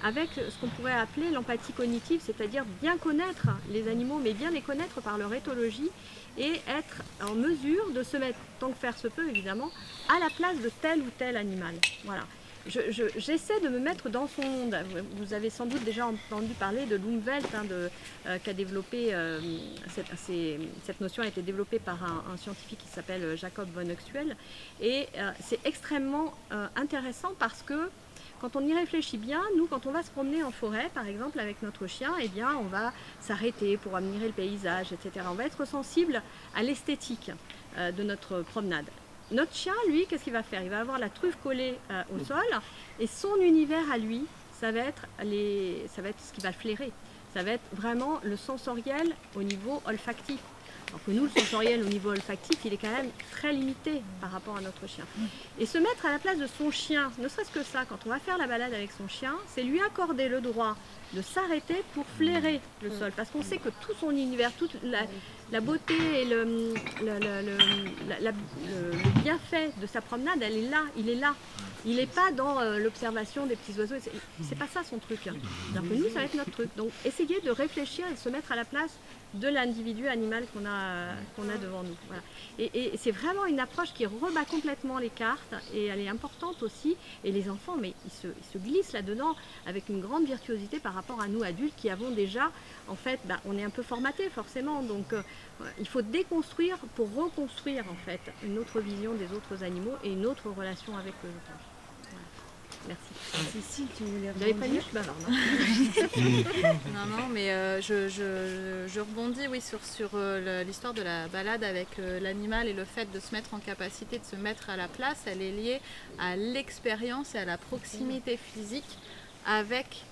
avec ce qu'on pourrait appeler l'empathie cognitive, c'est-à-dire bien connaître les animaux, mais bien les connaître par leur éthologie et être en mesure de se mettre, tant que faire se peut évidemment, à la place de tel ou tel animal. Voilà. J'essaie de me mettre dans son monde. Vous avez sans doute déjà entendu parler de l'Umwelt, hein, qui a développé, cette notion a été développée par un scientifique qui s'appelle Jacob von Uxuel. Et c'est extrêmement intéressant parce que quand on y réfléchit bien, nous, quand on va se promener en forêt, par exemple, avec notre chien, eh bien, on va s'arrêter pour admirer le paysage, etc. On va être sensible à l'esthétique de notre promenade. Notre chien, lui, qu'est-ce qu'il va faire? Il va avoir la truffe collée au sol et son univers à lui, ça va être ce qui va le flairer. Ça va être vraiment le sensoriel au niveau olfactif. Alors que nous, le sensoriel au niveau olfactif, il est quand même très limité par rapport à notre chien. Et se mettre à la place de son chien, ne serait-ce que ça, quand on va faire la balade avec son chien, c'est lui accorder le droit de s'arrêter pour flairer le sol. Parce qu'on sait que tout son univers, toute la beauté et le bienfait de sa promenade, elle est là, il est là. Il n'est pas dans l'observation des petits oiseaux, c'est pas ça son truc. Alors que nous, ça va être notre truc. Donc essayez de réfléchir et de se mettre à la place de l'individu animal qu'on a devant nous. Voilà. Et c'est vraiment une approche qui rebat complètement les cartes et elle est importante aussi. Et les enfants, mais ils se glissent là-dedans avec une grande virtuosité par rapport à nous adultes qui avons déjà, en fait, on est un peu formatés forcément. Donc il faut déconstruire pour reconstruire en fait une autre vision des autres animaux et une autre relation avec eux, je pense. Merci. Cécile, tu voulais Vous n'avez pas lu? Je suis bavarde. Non, mais je rebondis oui, sur l'histoire de la balade avec l'animal et le fait de se mettre en capacité de se mettre à la place. Elle est liée à l'expérience et à la proximité physique avec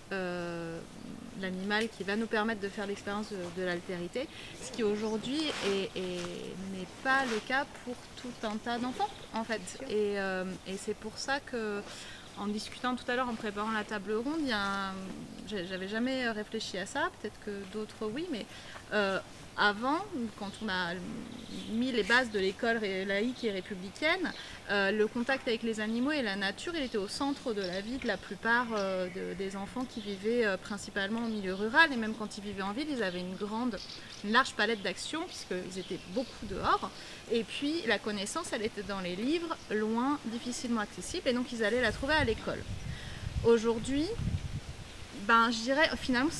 l'animal qui va nous permettre de faire l'expérience de l'altérité, ce qui aujourd'hui n'est pas le cas pour tout un tas d'enfants en fait. Et c'est pour ça que en discutant tout à l'heure, en préparant la table ronde, j'avais jamais réfléchi à ça, peut-être que d'autres oui, mais avant, quand on a mis les bases de l'école laïque et républicaine, le contact avec les animaux et la nature, il était au centre de la vie de la plupart des enfants qui vivaient principalement au milieu rural, et même quand ils vivaient en ville, ils avaient une large palette d'actions, puisqu'ils étaient beaucoup dehors. Et puis la connaissance, elle était dans les livres, loin, difficilement accessible, et donc ils allaient la trouver à l'école. Aujourd'hui, je dirais finalement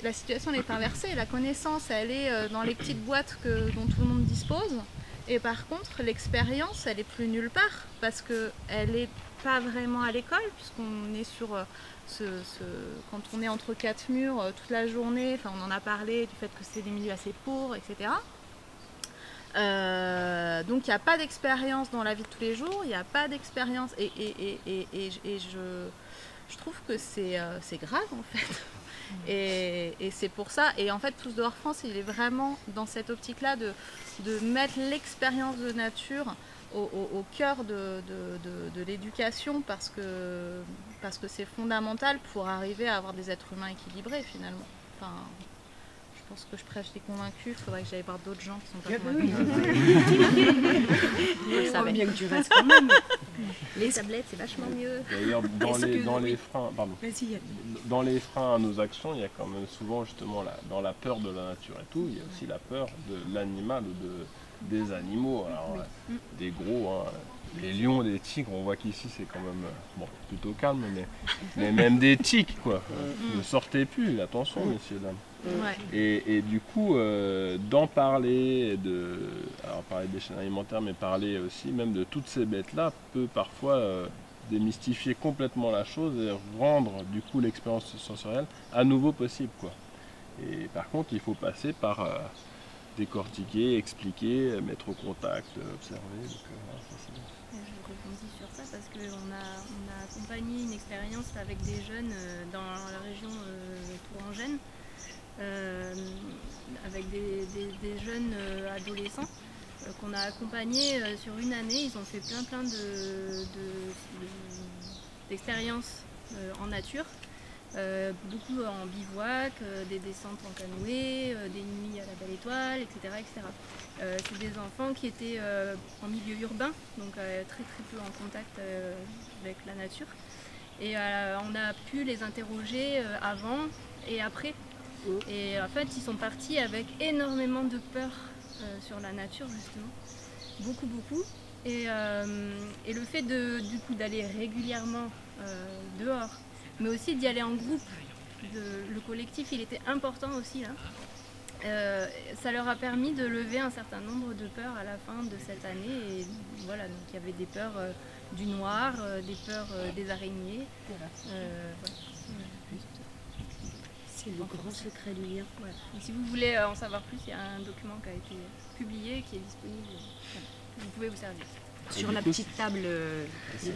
la situation est inversée. La connaissance, elle est dans les petites boîtes dont tout le monde dispose, et par contre l'expérience, elle est plus nulle part parce qu'elle n'est pas vraiment à l'école, puisqu'on est sur quand on est entre quatre murs toute la journée. Enfin, on en a parlé du fait que c'est des milieux assez pauvres, etc. Donc il n'y a pas d'expérience dans la vie de tous les jours, il n'y a pas d'expérience et je trouve que c'est grave en fait. Et c'est pour ça, et en fait Tous dehors France, il est vraiment dans cette optique-là de mettre l'expérience de nature au cœur de l'éducation, parce que c'est fondamental pour arriver à avoir des êtres humains équilibrés finalement. Enfin, je pense que je prêche des convaincus, il faudrait que j'aille voir d'autres gens qui sont pas convaincus. Je savais bien que tu restes quand même. Les tablettes, c'est vachement mieux. D'ailleurs, dans les freins à nos actions, il y a quand même souvent justement dans la peur de la nature et tout, il y a aussi la peur de l'animal ou des animaux. Alors, des gros, hein, les lions, des tigres, on voit qu'ici c'est quand même plutôt calme, mais même des tiques, quoi. Ne sortez plus, attention, messieurs, dames. Ouais. Et du coup, d'en parler, alors parler des chaînes alimentaires, mais parler aussi même de toutes ces bêtes-là, peut parfois démystifier complètement la chose et rendre du coup l'expérience sensorielle à nouveau possible, quoi. Et par contre, il faut passer par décortiquer, expliquer, mettre au contact, observer. Donc, je rebondis sur ça parce qu'on a accompagné une expérience avec des jeunes dans la région tourangelle, avec des jeunes adolescents qu'on a accompagnés sur une année. Ils ont fait plein d'expériences en nature, beaucoup en bivouac, des descentes en canoë, des nuits à la belle étoile, etc. C'est des enfants qui étaient en milieu urbain, donc très peu en contact avec la nature. Et on a pu les interroger avant et après. Et en fait, ils sont partis avec énormément de peur sur la nature, justement. Beaucoup. Et le fait du coup d'aller régulièrement dehors, mais aussi d'y aller en groupe, le collectif, il était important aussi là. Ça leur a permis de lever un certain nombre de peurs à la fin de cette année. Et voilà, donc il y avait des peurs du noir, des peurs des araignées. C'est le grand secret du lien. Ouais. Et si vous voulez en savoir plus, il y a un document qui a été publié, qui est disponible. Vous pouvez vous servir. Sur la petite table.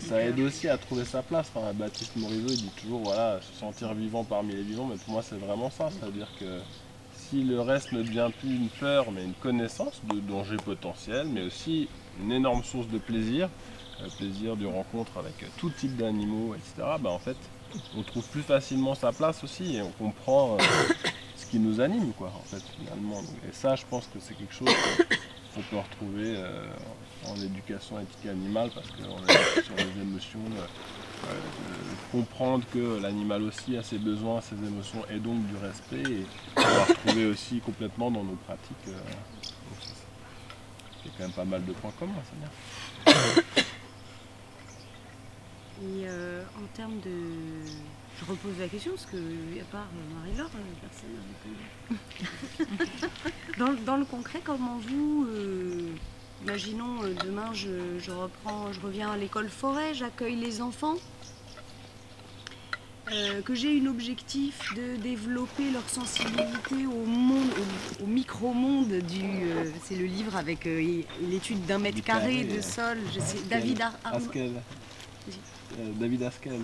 Ça aide aussi à trouver sa place. Enfin, Baptiste Morisot, il dit toujours, voilà, se sentir vivant parmi les vivants. Mais pour moi, c'est vraiment ça. C'est-à-dire que si le reste ne devient plus une peur, mais une connaissance de danger potentiel, mais aussi une énorme source de plaisir, plaisir de rencontre avec tout type d'animaux, etc., en fait, on trouve plus facilement sa place aussi et on comprend ce qui nous anime, quoi, en fait, finalement. Et ça, je pense que c'est quelque chose qu'on peut retrouver en éducation éthique animale, parce qu'on est sur les émotions comprendre que l'animal aussi a ses besoins, ses émotions et donc du respect, et on va retrouver aussi complètement dans nos pratiques. Il y a quand même pas mal de points communs, c'est bien. Et en termes de... Je repose la question parce que, à part Marie-Laure, personne n'a répondu. Dans le concret, comment vous... imaginons, demain, je reviens à l'école forêt, j'accueille les enfants, que j'ai un objectif de développer leur sensibilité au monde, au micro-monde du... c'est le livre avec l'étude d'1 mètre carré de sol. David Haskell. David Haskell.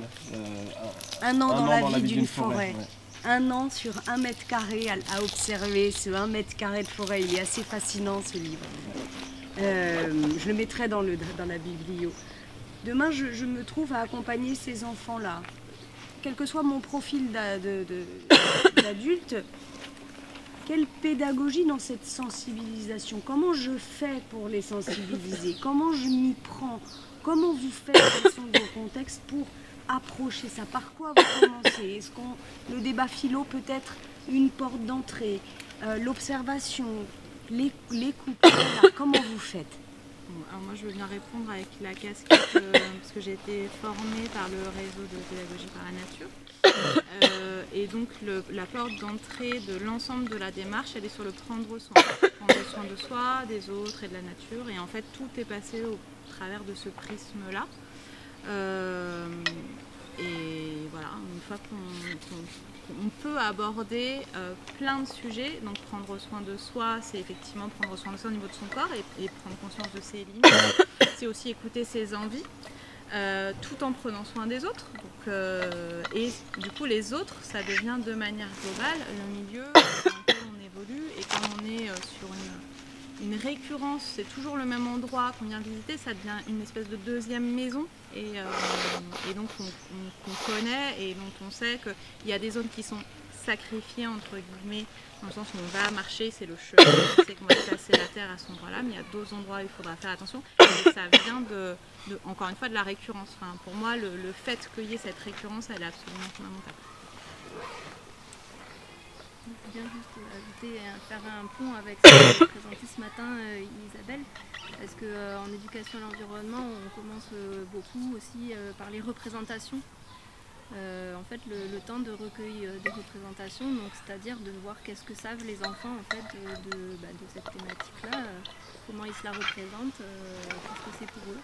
Un an dans la vie d'une forêt. Ouais. 1 an sur 1 mètre carré à observer ce 1 mètre carré de forêt. Il est assez fascinant ce livre. Je le mettrai dans la biblio. Demain, je me trouve à accompagner ces enfants-là. Quel que soit mon profil d'adulte, quelle pédagogie dans cette sensibilisation? Comment je fais pour les sensibiliser? Comment je m'y prends? Comment vous faites, quels sont vos contextes pour approcher ça? Par quoi vous commencez? Est-ce que le débat philo peut être une porte d'entrée? L'observation, l'écoute, comment vous faites? Alors moi je veux bien répondre avec la casquette parce que j'ai été formée par le réseau de pédagogie par la nature et donc la porte d'entrée de l'ensemble de la démarche, elle est sur le prendre soin de soi, des autres et de la nature, et en fait tout est passé au travers de ce prisme là et voilà, une fois qu'on peut aborder plein de sujets, donc prendre soin de soi, c'est effectivement prendre soin de soi au niveau de son corps et prendre conscience de ses limites, c'est aussi écouter ses envies, tout en prenant soin des autres. Donc, et du coup les autres, ça devient de manière globale le milieu dans lequel on évolue, et quand on est sur une récurrence, c'est toujours le même endroit qu'on vient visiter, ça devient une espèce de deuxième maison, et donc on connaît, et donc on sait qu'il y a des zones qui sont sacrifiées entre guillemets, dans le sens où on va marcher, c'est le chemin, on sait qu'on va placer la terre à cet endroit-là, mais il y a d'autres endroits où il faudra faire attention, et ça vient encore une fois de la récurrence. Enfin, pour moi, le fait qu'il y ait cette récurrence, elle est absolument fondamentale. Je viens juste ajouter, faire un pont avec ce que a présenté ce matin Isabelle, parce qu'en éducation à l'environnement, on commence beaucoup aussi par les représentations. En fait, le temps de recueil des représentations, donc c'est-à-dire de voir qu'est-ce que savent les enfants en fait de cette thématique-là, comment ils se la représentent, qu'est-ce que c'est pour eux.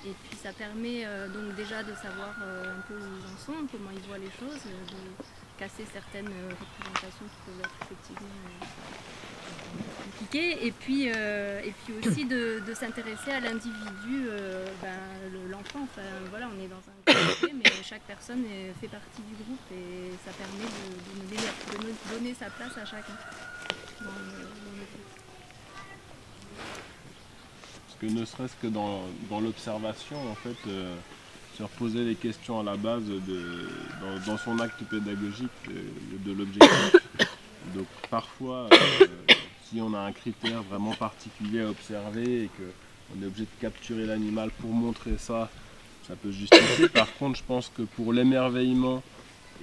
Et puis ça permet donc déjà de savoir un peu où ils en sont, comment ils voient les choses, de casser certaines représentations qui peuvent être effectivement compliquées, et puis aussi de s'intéresser à l'individu, l'enfant. Enfin, voilà, on est dans un groupe, mais chaque personne fait partie du groupe, et ça permet de donner sa place à chacun dans le groupe. Parce que ne serait-ce que dans l'observation, en fait, se reposer les questions à la base dans son acte pédagogique de l'objectif. Donc parfois, si on a un critère vraiment particulier à observer et qu'on est obligé de capturer l'animal pour montrer ça, ça peut se justifier. Par contre, je pense que pour l'émerveillement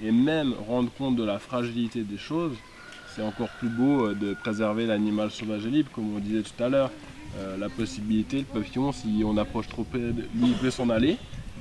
et même rendre compte de la fragilité des choses, c'est encore plus beau de préserver l'animal sauvage et libre, comme on disait tout à l'heure. La possibilité, le papillon, si on approche trop près, lui il peut s'en aller,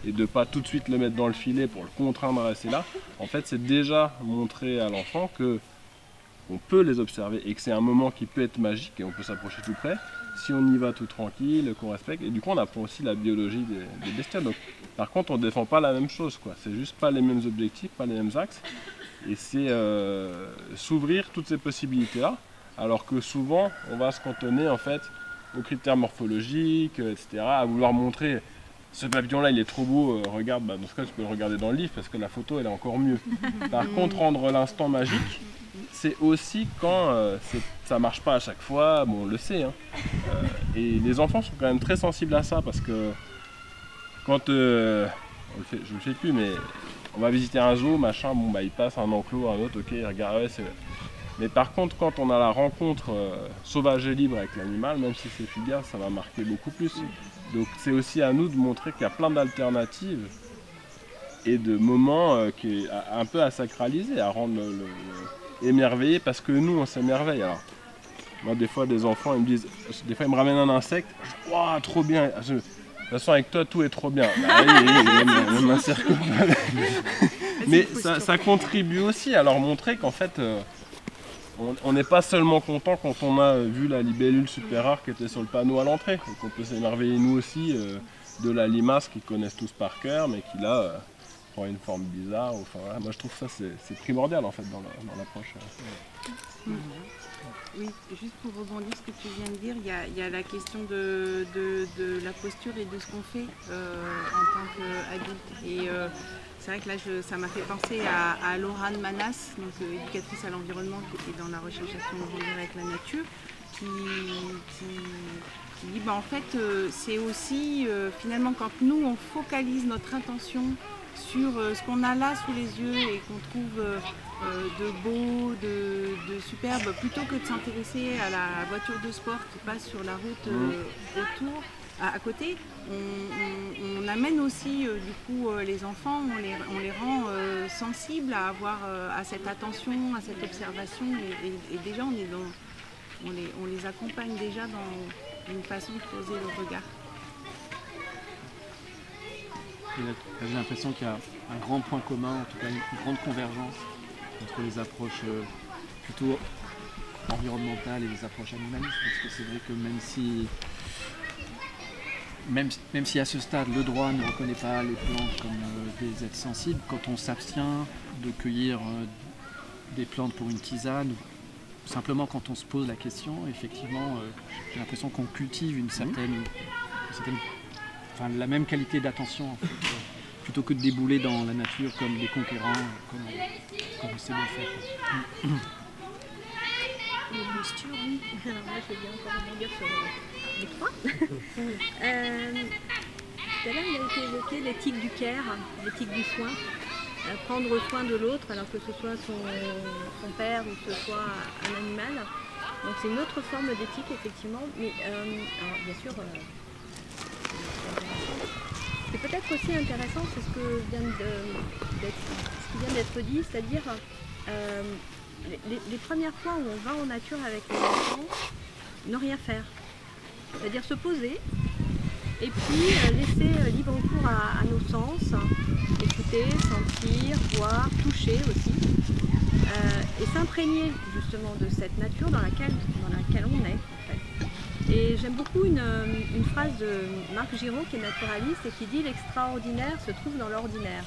et de ne pas tout de suite le mettre dans le filet pour le contraindre à rester là. En fait, c'est déjà montrer à l'enfant qu'on peut les observer et que c'est un moment qui peut être magique et on peut s'approcher tout près si on y va tout tranquille, qu'on respecte. Et du coup, on apprend aussi la biologie des bestioles. Donc, par contre, on ne défend pas la même chose, quoi. C'est juste pas les mêmes objectifs, pas les mêmes axes. Et c'est s'ouvrir toutes ces possibilités-là, alors que souvent, on va se cantonner en fait aux critères morphologiques, etc., à vouloir montrer ce papillon-là, il est trop beau, regarde, dans ce cas, tu peux le regarder dans le livre parce que la photo, elle est encore mieux. Par contre, rendre l'instant magique, c'est aussi quand ça marche pas à chaque fois, bon, on le sait. Hein. Et les enfants sont quand même très sensibles à ça parce que quand, je le fais plus, mais on va visiter un zoo, machin, bon, bah, il passe un enclos, un autre, ok, il regarde, ouais, c'est... Mais par contre, quand on a la rencontre sauvage et libre avec l'animal, même si c'est fugace, ça va marquer beaucoup plus. Donc c'est aussi à nous de montrer qu'il y a plein d'alternatives et de moments qui est un peu à sacraliser, à rendre émerveillé, parce que nous on s'émerveille. Alors moi des fois des enfants ils me disent, des fois ils me ramènent un insecte, waouh trop bien, de toute façon avec toi tout est trop bien. Bah, même un cercle. Mais ça contribue aussi à leur montrer qu'en fait on n'est pas seulement content quand on a vu la libellule super rare qui était sur le panneau à l'entrée, et qu'on peut s'émerveiller nous aussi de la limace qu'ils connaissent tous par cœur, mais qui là prend une forme bizarre. Enfin, voilà. Moi je trouve que ça c'est primordial en fait dans l'approche. Oui, juste pour rebondir ce que tu viens de dire, il y a la question de la posture et de ce qu'on fait en tant qu'adulte. Et c'est vrai que là, ça m'a fait penser à Laurane Manas, donc éducatrice à l'environnement qui était dans la recherche action avec la nature, qui dit en fait c'est aussi finalement quand nous on focalise notre attention sur ce qu'on a là sous les yeux et qu'on trouve de beau, de superbe, plutôt que de s'intéresser à la voiture de sport qui passe sur la route autour, à côté, on amène aussi du coup les enfants, on les rend sensibles à avoir à cette attention, à cette observation, et déjà on les accompagne déjà dans une façon de poser le regard. J'ai l'impression qu'il y a un grand point commun, en tout cas une grande convergence entre les approches plutôt environnementales et les approches animalistes, parce que c'est vrai que même si à ce stade le droit ne reconnaît pas les plantes comme des êtres sensibles, quand on s'abstient de cueillir des plantes pour une tisane, ou simplement quand on se pose la question, effectivement j'ai l'impression qu'on cultive une certaine enfin, la même qualité d'attention en fait, plutôt que de débouler dans la nature comme des conquérants, comme on sait bien faire. Les postures, oui. Alors moi, je vais bien encore rebondir sur les trois. Tout à l'heure, il a été évoqué l'éthique du care, l'éthique du soin. Prendre soin de l'autre, alors que ce soit son père ou que ce soit un animal. Donc c'est une autre forme d'éthique, effectivement. Mais alors, bien sûr, c'est peut-être aussi intéressant, c'est ce qui vient d'être dit, c'est-à-dire les premières fois où on va en nature avec les enfants, ne rien faire. C'est-à-dire se poser et puis laisser libre cours à nos sens, écouter, sentir, voir, toucher aussi, et s'imprégner justement de cette nature dans laquelle on est en fait. Et j'aime beaucoup une phrase de Marc Giraud qui est naturaliste et qui dit « L'extraordinaire se trouve dans l'ordinaire ».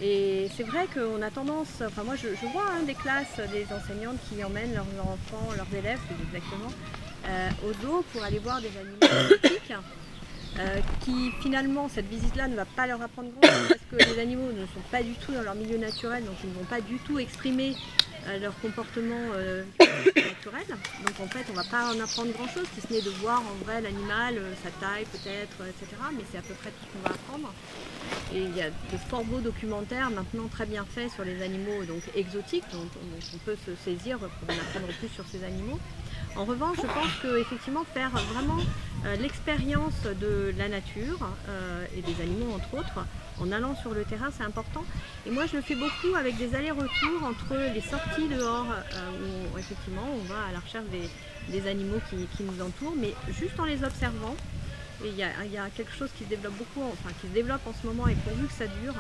Et c'est vrai qu'on a tendance, enfin moi je vois des classes, des enseignantes qui emmènent leurs enfants, leurs élèves plus exactement, au zoo pour aller voir des animaux exotiques, qui finalement cette visite-là ne va pas leur apprendre grand-chose parce que les animaux ne sont pas du tout dans leur milieu naturel, donc ils ne vont pas du tout exprimer leur comportement naturel. Donc en fait on ne va pas en apprendre grand-chose, si ce n'est de voir en vrai l'animal, sa taille peut-être, etc. Mais c'est à peu près tout ce qu'on va apprendre. Et il y a de fort beaux documentaires maintenant très bien faits sur les animaux donc exotiques, dont on peut se saisir pour en apprendre plus sur ces animaux. En revanche, je pense qu'effectivement faire vraiment l'expérience de la nature et des animaux entre autres, en allant sur le terrain, c'est important. Et moi je le fais beaucoup avec des allers-retours entre les sorties dehors, où effectivement on va à la recherche des animaux qui nous entourent, mais juste en les observant. Et il y a quelque chose qui se développe beaucoup, enfin qui se développe en ce moment et pourvu que ça dure,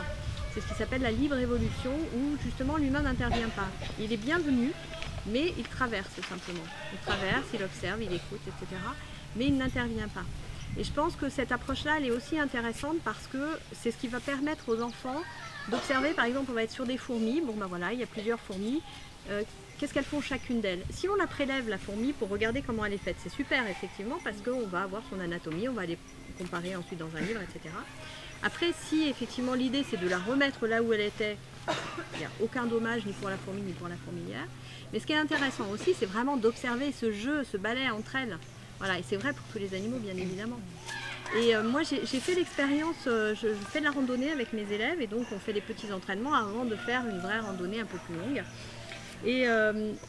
c'est ce qui s'appelle la libre évolution, où justement l'humain n'intervient pas. Il est bienvenu, mais il traverse simplement. Il traverse, il observe, il écoute, etc. Mais il n'intervient pas. Et je pense que cette approche-là, elle est aussi intéressante parce que c'est ce qui va permettre aux enfants d'observer, par exemple, on va être sur des fourmis, bon ben voilà, il y a plusieurs fourmis, qu'est-ce qu'elles font chacune d'elles? Si on la prélève, la fourmi, pour regarder comment elle est faite, c'est super effectivement parce qu'on va avoir son anatomie, on va les comparer ensuite dans un livre, etc. Après, si effectivement l'idée c'est de la remettre là où elle était, il n'y a aucun dommage ni pour la fourmi ni pour la fourmilière. Mais ce qui est intéressant aussi, c'est vraiment d'observer ce jeu, ce balai entre elles. Voilà, et c'est vrai pour tous les animaux, bien évidemment. Et moi, j'ai fait l'expérience, je fais de la randonnée avec mes élèves, et donc on fait des petits entraînements avant de faire une vraie randonnée un peu plus longue. Et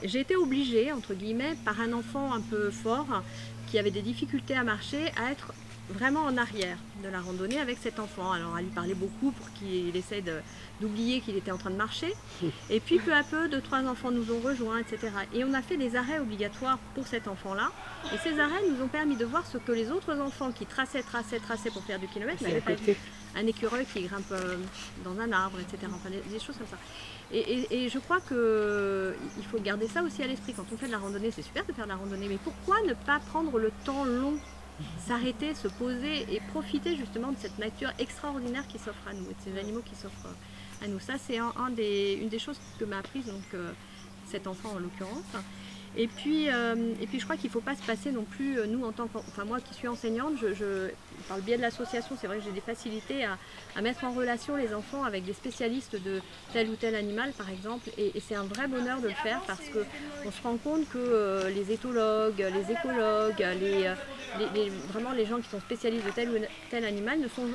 j'ai été obligée, entre guillemets, par un enfant un peu fort, qui avait des difficultés à marcher, à être vraiment en arrière de la randonnée avec cet enfant. Alors à lui parler beaucoup pour qu'il essaie d'oublier qu'il était en train de marcher. Et puis peu à peu, 2-3 enfants nous ont rejoints, etc. Et on a fait des arrêts obligatoires pour cet enfant-là. Et ces arrêts nous ont permis de voir ce que les autres enfants qui traçaient pour faire du kilomètre n'avaient pas vu. Un écureuil qui grimpe dans un arbre, etc. Enfin, des choses comme ça. Et je crois qu'il faut garder ça aussi à l'esprit. Quand on fait de la randonnée, c'est super de faire de la randonnée, mais pourquoi ne pas prendre le temps long, s'arrêter, se poser et profiter justement de cette nature extraordinaire qui s'offre à nous, et de ces animaux qui s'offrent à nous. Ça, c'est une des choses que m'a apprise cet enfant en l'occurrence. Et puis je crois qu'il ne faut pas se passer non plus, nous en tant que, enfin moi qui suis enseignante, par le biais de l'association, c'est vrai que j'ai des facilités à mettre en relation les enfants avec des spécialistes de tel ou tel animal par exemple, et c'est un vrai bonheur de le faire parce qu'on se rend compte que les éthologues, les écologues, vraiment les gens qui sont spécialistes de tel ou tel animal ne sont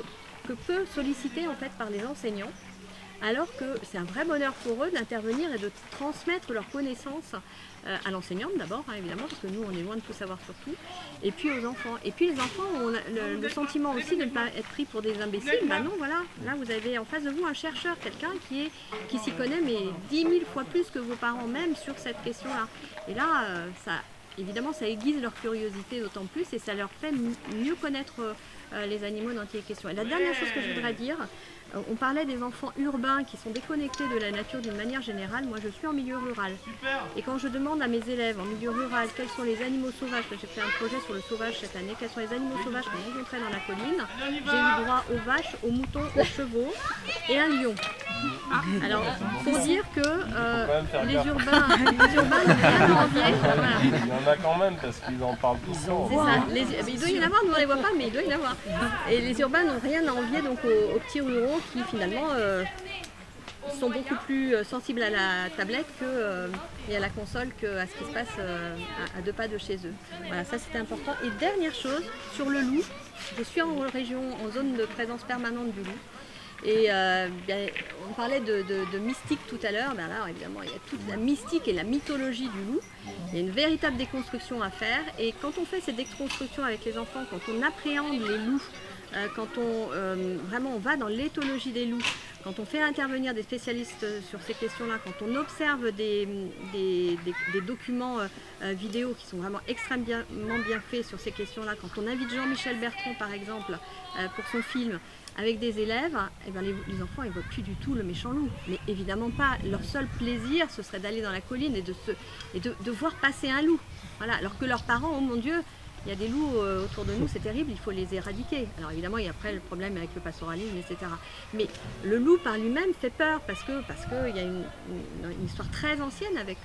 que peu sollicités en fait par les enseignants. Alors que c'est un vrai bonheur pour eux d'intervenir et de transmettre leurs connaissances à l'enseignante d'abord, hein, évidemment, parce que nous on est loin de tout savoir sur tout, et puis aux enfants. Et puis les enfants ont le sentiment aussi de ne pas être pris pour des imbéciles. Ben non, voilà, là vous avez en face de vous un chercheur, quelqu'un qui s'y connaît mais 10 000 fois plus que vos parents même sur cette question-là. Et là, évidemment, ça aiguise leur curiosité d'autant plus et ça leur fait mieux connaître les animaux dont il est question. Et la dernière chose que je voudrais dire, on parlait des enfants urbains qui sont déconnectés de la nature d'une manière générale. Moi, je suis en milieu rural. Et quand je demande à mes élèves en milieu rural quels sont les animaux sauvages, parce que j'ai fait un projet sur le sauvage cette année, quels sont les animaux sauvages qu'on rencontrait dans la colline, j'ai eu droit aux vaches, aux moutons, aux chevaux et un lion. Alors, pour dire que les urbains n'ont rien à envier. Voilà. Il y en a quand même parce qu'ils en parlent tout le temps. C'est ça. Il doit y en avoir, nous on ne les voit pas, mais il doit y en avoir. Et les urbains n'ont rien à envier donc aux petits ruraux qui finalement sont beaucoup plus sensibles à la tablette et à la console qu'à ce qui se passe à 2 pas de chez eux. Voilà, ça c'était important. Et dernière chose, sur le loup, je suis en zone de présence permanente du loup. Et on parlait de mystique tout à l'heure, là évidemment il y a toute la mystique et la mythologie du loup. Il y a une véritable déconstruction à faire et quand on fait cette déconstruction avec les enfants, quand on appréhende les loups, quand on va dans l'éthologie des loups, quand on fait intervenir des spécialistes sur ces questions-là, quand on observe des documents vidéo qui sont vraiment extrêmement bien faits sur ces questions-là, quand on invite Jean-Michel Bertrand par exemple pour son film avec des élèves, eh bien, les enfants ils ne voient plus du tout le méchant loup, mais évidemment pas. Leur seul plaisir ce serait d'aller dans la colline et de voir passer un loup. Voilà. Alors que leurs parents, oh mon Dieu, il y a des loups autour de nous, c'est terrible, il faut les éradiquer. Alors évidemment, il y a après le problème avec le pastoralisme, etc. Mais le loup par lui-même fait peur parce qu'il y a une histoire très ancienne avec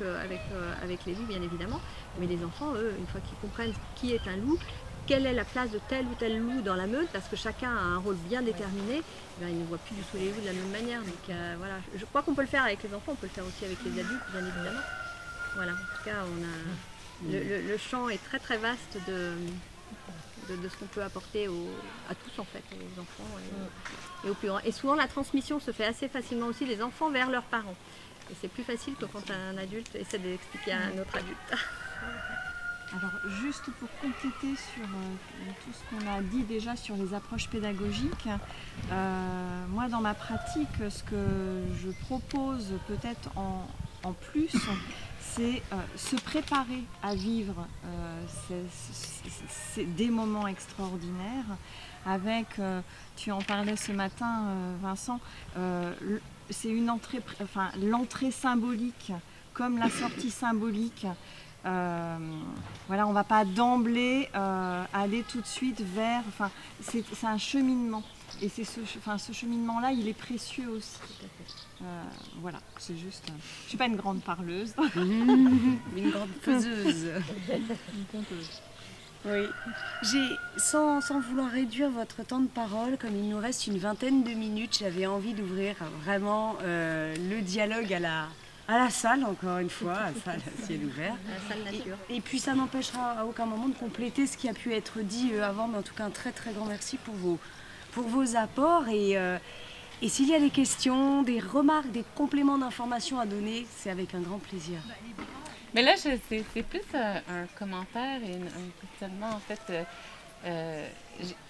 les loups, bien évidemment. Mais les enfants, eux, une fois qu'ils comprennent qui est un loup, quelle est la place de tel ou tel loup dans la meute, parce que chacun a un rôle bien déterminé, eh ils ne voient plus du tout les loups de la même manière. Donc voilà, je crois qu'on peut le faire avec les enfants, on peut le faire aussi avec les adultes, bien évidemment. Voilà, en tout cas, le champ est très très vaste de ce qu'on peut apporter à tous en fait, aux enfants et aux plus grands. Et souvent la transmission se fait assez facilement aussi des enfants vers leurs parents. Et c'est plus facile que quand un adulte essaie d'expliquer à un autre adulte. Alors juste pour compléter sur tout ce qu'on a dit déjà sur les approches pédagogiques, moi dans ma pratique, ce que je propose peut-être en plus, c'est se préparer à vivre des moments extraordinaires avec, tu en parlais ce matin Vincent, c'est une entrée, l'entrée symbolique comme la sortie symbolique. Voilà, on ne va pas d'emblée aller tout de suite vers, c'est un cheminement et c'est ce cheminement-là, il est précieux aussi. Voilà, c'est juste, je ne suis pas une grande parleuse. Une grande faiseuse. Une conteuse. Oui, sans vouloir réduire votre temps de parole, comme il nous reste une vingtaine de minutes, j'avais envie d'ouvrir vraiment le dialogue à la salle, encore une fois, à la salle à ciel ouvert. La salle nature. Et puis ça n'empêchera à aucun moment de compléter ce qui a pu être dit avant, mais en tout cas un très très grand merci pour vos apports. Et s'il y a des questions, des remarques, des compléments d'informations à donner, c'est avec un grand plaisir. Mais là, c'est plus un commentaire et un questionnement en fait.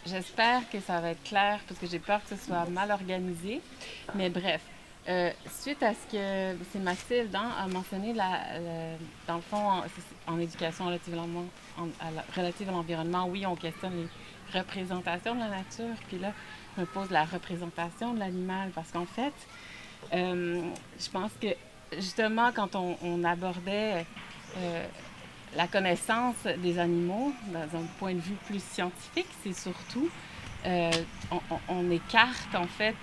J'espère que ça va être clair parce que j'ai peur que ce soit mal organisé. Mais bref, suite à ce que c'est Mathilde a mentionné, dans le fond, en éducation relative à l'environnement, oui, on questionne les représentations de la nature. Puis là, je me pose la représentation de l'animal parce qu'en fait, je pense que justement, quand on abordait la connaissance des animaux dans un point de vue plus scientifique, c'est surtout, on écarte en fait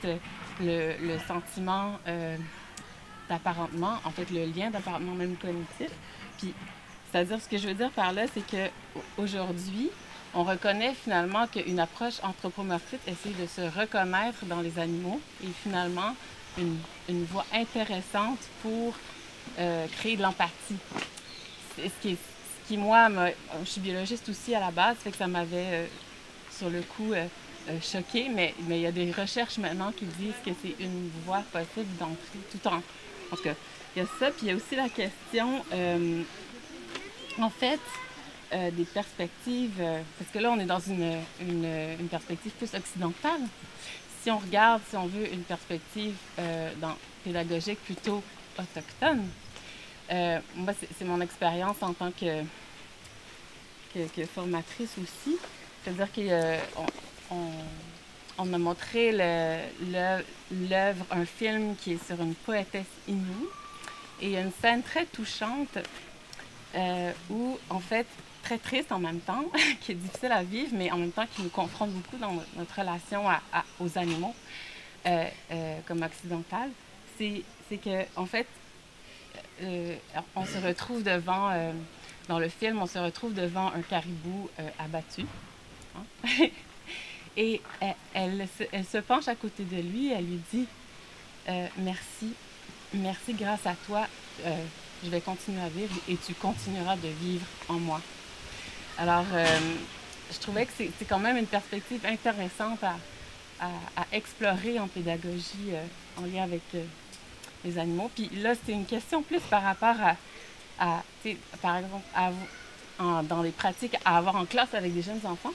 le sentiment d'apparentement, en fait le lien d'apparentement même cognitif. Puis, c'est-à-dire, ce que je veux dire par là, c'est qu'aujourd'hui, on reconnaît finalement qu'une approche anthropomorphique essaie de se reconnaître dans les animaux et finalement une voie intéressante pour créer de l'empathie. Ce qui, moi, je suis biologiste aussi à la base, fait que ça m'avait, sur le coup, choquée, mais il y a des recherches maintenant qui disent que c'est une voie possible d'entrer tout en... En tout cas, il y a ça, puis il y a aussi la question, en fait, des perspectives, parce que là, on est dans une perspective plus occidentale. Si on regarde, si on veut, une perspective pédagogique plutôt autochtone, moi, c'est mon expérience en tant que formatrice aussi. C'est-à-dire qu'on m'a montré l'œuvre, un film qui est sur une poétesse Innu. Et il y a une scène très touchante où, en fait, très triste en même temps, qui est difficile à vivre, mais en même temps qui nous confronte beaucoup dans notre relation aux animaux, comme occidentale. C'est que, en fait, on se retrouve devant, dans le film, on se retrouve devant un caribou abattu. Hein? Et elle se penche à côté de lui et elle lui dit merci, grâce à toi, je vais continuer à vivre et tu continueras de vivre en moi. Alors, je trouvais que c'est quand même une perspective intéressante à explorer en pédagogie en lien avec les animaux. Puis là, c'était une question plus par rapport à par exemple, dans les pratiques à avoir en classe avec des jeunes enfants.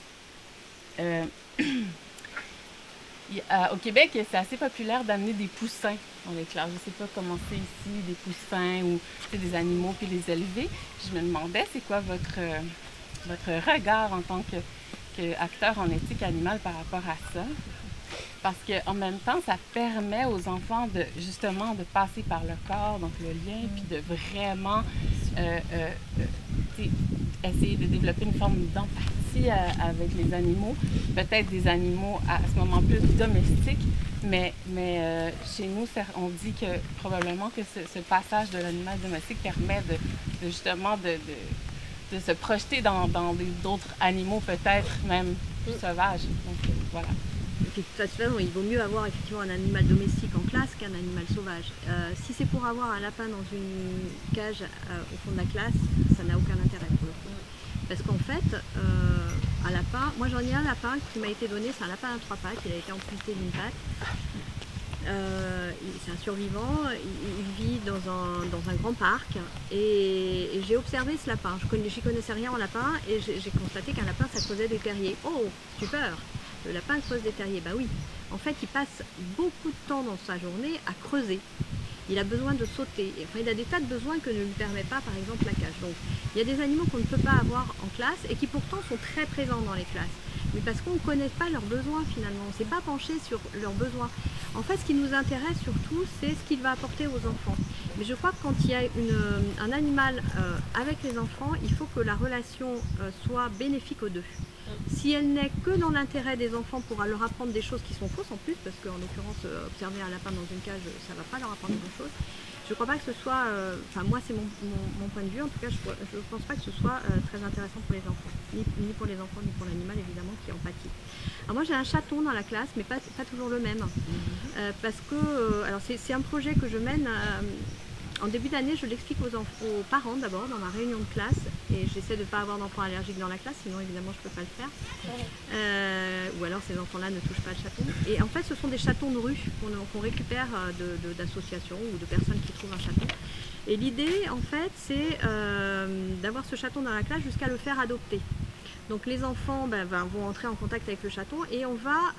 Au Québec, c'est assez populaire d'amener des poussins dans les classes. Je ne sais pas comment c'est ici, des poussins ou des animaux, puis les élever. Je me demandais, c'est quoi votre regard en tant qu'acteur en éthique animale par rapport à ça? Parce qu'en même temps, ça permet aux enfants justement de passer par le corps, donc le lien, puis de vraiment essayer de développer une forme d'empathie avec les animaux. Peut-être des animaux à ce moment plus domestiques, mais chez nous, on dit que probablement que ce passage de l'animal domestique permet justement de se projeter dans d'autres animaux, peut-être même plus sauvages. Donc, voilà. De toute façon, il vaut mieux avoir effectivement un animal domestique en classe qu'un animal sauvage. Si c'est pour avoir un lapin dans une cage au fond de la classe, ça n'a aucun intérêt pour le coup. Parce qu'en fait, un lapin, moi j'en ai un lapin qui m'a été donné, c'est un lapin à 3 pattes, il a été amputé d'une patte. C'est un survivant, il vit dans un grand parc et j'ai observé ce lapin. J'y connaissais rien en lapin et j'ai constaté qu'un lapin ça causait des terriers. Oh, super! Le lapin creuse des terriers, bah oui. En fait, il passe beaucoup de temps dans sa journée à creuser. Il a besoin de sauter. Enfin, il a des tas de besoins que ne lui permet pas, par exemple, la cage. Donc, il y a des animaux qu'on ne peut pas avoir en classe et qui pourtant sont très présents dans les classes. Mais parce qu'on ne connaît pas leurs besoins finalement. On ne s'est pas penché sur leurs besoins. En fait, ce qui nous intéresse surtout, c'est ce qu'il va apporter aux enfants. Mais je crois que quand il y a un animal avec les enfants, il faut que la relation soit bénéfique aux deux. Si elle n'est que dans l'intérêt des enfants pour leur apprendre des choses qui sont fausses en plus, parce qu'en l'occurrence, observer un lapin dans une cage, ça ne va pas leur apprendre grand-chose. Je ne crois pas que ce soit, enfin moi c'est mon point de vue, en tout cas je ne pense pas que ce soit très intéressant pour les enfants, ni pour les enfants, ni pour l'animal évidemment qui en pâtit. Alors moi j'ai un chaton dans la classe, mais pas toujours le même, parce que, alors c'est un projet que je mène, en début d'année je l'explique aux parents d'abord dans ma réunion de classe, et j'essaie de ne pas avoir d'enfants allergiques dans la classe, sinon évidemment je ne peux pas le faire, ou alors ces enfants-là ne touchent pas le chaton. Et en fait ce sont des chatons de rue qu'on récupère d'associations ou de personnes qui trouvent un chaton. Et l'idée en fait c'est d'avoir ce chaton dans la classe jusqu'à le faire adopter. Donc les enfants vont entrer en contact avec le chaton et on va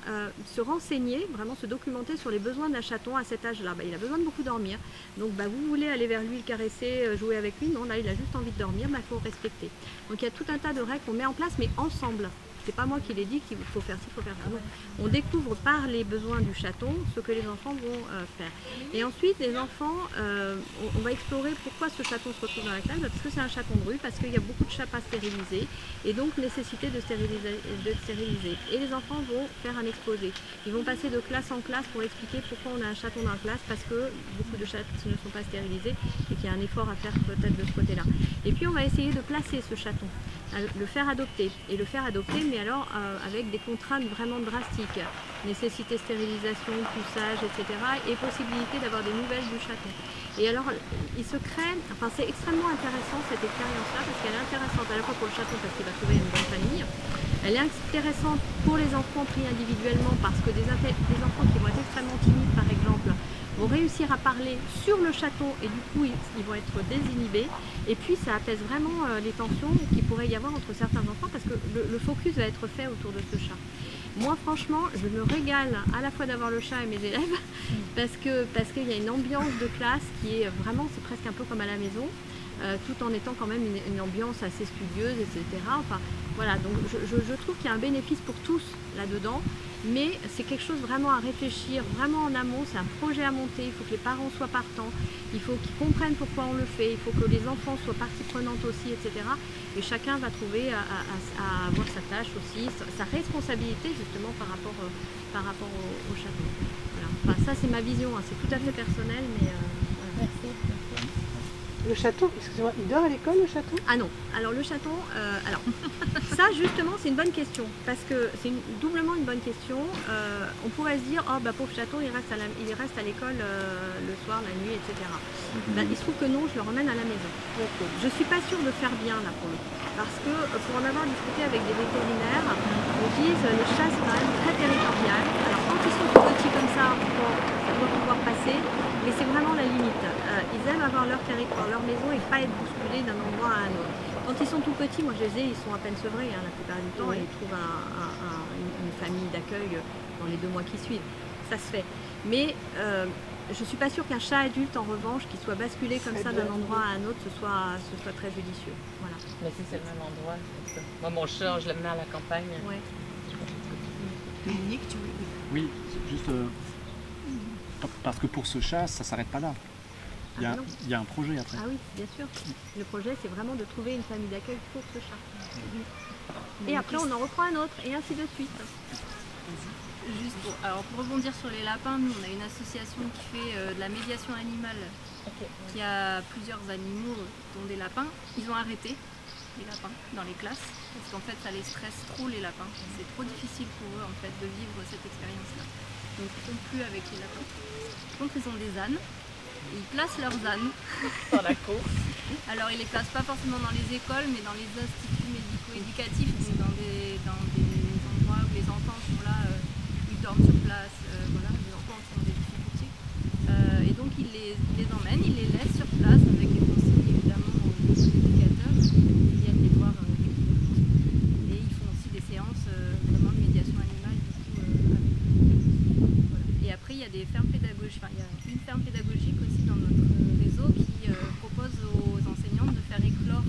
se renseigner, vraiment se documenter sur les besoins d'un chaton à cet âge-là. Il a besoin de beaucoup dormir. Donc vous voulez aller vers lui, le caresser, jouer avec lui. Non, là il a juste envie de dormir, il faut respecter. Donc il y a tout un tas de règles qu'on met en place, mais ensemble. C'est pas moi qui l'ai dit qu'il faut faire ci, il faut faire ça. Non. On découvre par les besoins du chaton ce que les enfants vont faire. Et ensuite, les enfants, on va explorer pourquoi ce chaton se retrouve dans la classe. Parce que c'est un chaton de rue, parce qu'il y a beaucoup de chats pas stérilisés, et donc nécessité de stériliser. Et les enfants vont faire un exposé. Ils vont passer de classe en classe pour expliquer pourquoi on a un chaton dans la classe, parce que beaucoup de chats ne sont pas stérilisés, et qu'il y a un effort à faire peut-être de ce côté-là. Et puis on va essayer de placer ce chaton, le faire adopter. Et le faire adopter, mais alors avec des contraintes vraiment drastiques. Nécessité stérilisation, poussage, etc. Et possibilité d'avoir des nouvelles du chaton. Et alors, il se crée, c'est extrêmement intéressant cette expérience-là, parce qu'elle est intéressante à la fois pour le chaton, parce qu'il va trouver une bonne famille. Elle est intéressante pour les enfants pris individuellement, parce que des enfants qui vont être extrêmement timides, par exemple, vont réussir à parler sur le chaton et du coup ils vont être désinhibés, et puis ça apaise vraiment les tensions qu'il pourrait y avoir entre certains enfants, parce que le focus va être fait autour de ce chat. Moi franchement je me régale à la fois d'avoir le chat et mes élèves, parce qu'il y a une ambiance de classe qui est vraiment, c'est presque un peu comme à la maison, tout en étant quand même une ambiance assez studieuse, etc. Enfin voilà, donc je trouve qu'il y a un bénéfice pour tous là-dedans. Mais c'est quelque chose vraiment à réfléchir, vraiment en amont, c'est un projet à monter, il faut que les parents soient partants, il faut qu'ils comprennent pourquoi on le fait, il faut que les enfants soient partie prenante aussi, etc. Et chacun va trouver à avoir sa tâche aussi, sa responsabilité justement par rapport au chaton. Voilà. Enfin, ça c'est ma vision, hein. C'est tout à fait personnel, mais voilà. Merci. Le chaton, excusez-moi, il dort à l'école le chaton? Ah non, alors le chaton, ça justement c'est une bonne question, parce que c'est doublement une bonne question. On pourrait se dire, oh bah pauvre chaton, il reste à l'école le soir, la nuit, etc. Il se trouve que non, je le ramène à la maison. Je ne suis pas sûre de faire bien là pour le coup, parce que pour en avoir discuté avec des vétérinaires, ils disent les chats c'est quand même très territorial. Alors quand ils sont tout petits comme ça doit pouvoir passer, mais c'est vraiment la limite. Ils aiment avoir leur territoire, leur maison, et pas être bousculés d'un endroit à un autre. Quand ils sont tout petits, moi je les ai, ils sont à peine sevrés la plupart du temps, et ils trouvent une famille d'accueil dans les 2 mois qui suivent. Ça se fait. Mais je ne suis pas sûre qu'un chat adulte, en revanche, qui soit basculé comme ça d'un endroit à un autre, ce soit très judicieux. Voilà. Mais si c'est le même endroit, c'est ça. Moi, mon chat, je le mets à la campagne. Ouais. Dominique, tu veux? Oui, juste parce que pour ce chat, ça ne s'arrête pas là. Il y a un projet après. Ah oui, bien sûr. Le projet, c'est vraiment de trouver une famille d'accueil pour ce chat. Et après, on en reprend un autre, et ainsi de suite. Juste pour rebondir sur les lapins, nous on a une association qui fait de la médiation animale, qui a plusieurs animaux, dont des lapins. Ils ont arrêté les lapins dans les classes, parce qu'en fait ça les stresse trop les lapins. C'est trop difficile pour eux en fait de vivre cette expérience-là. Donc ils ne sont plus avec les lapins. Par contre ils ont des ânes, ils placent leurs ânes dans la cour. Alors ils les placent pas forcément dans les écoles, mais dans les instituts médico-éducatifs, donc dans des endroits où les enfants sont là. Dorment sur place, voilà, les enfants qui ont des difficultés. Et donc ils les emmènent, ils les laissent sur place avec les consignes évidemment aux éducateurs qui viennent les voir régulièrement. Et ils font aussi des séances vraiment de médiation animale du coup avec eux. Voilà. Et après il y a des fermes pédagogiques, il y a une ferme pédagogique aussi dans notre réseau qui propose aux enseignantes de faire éclore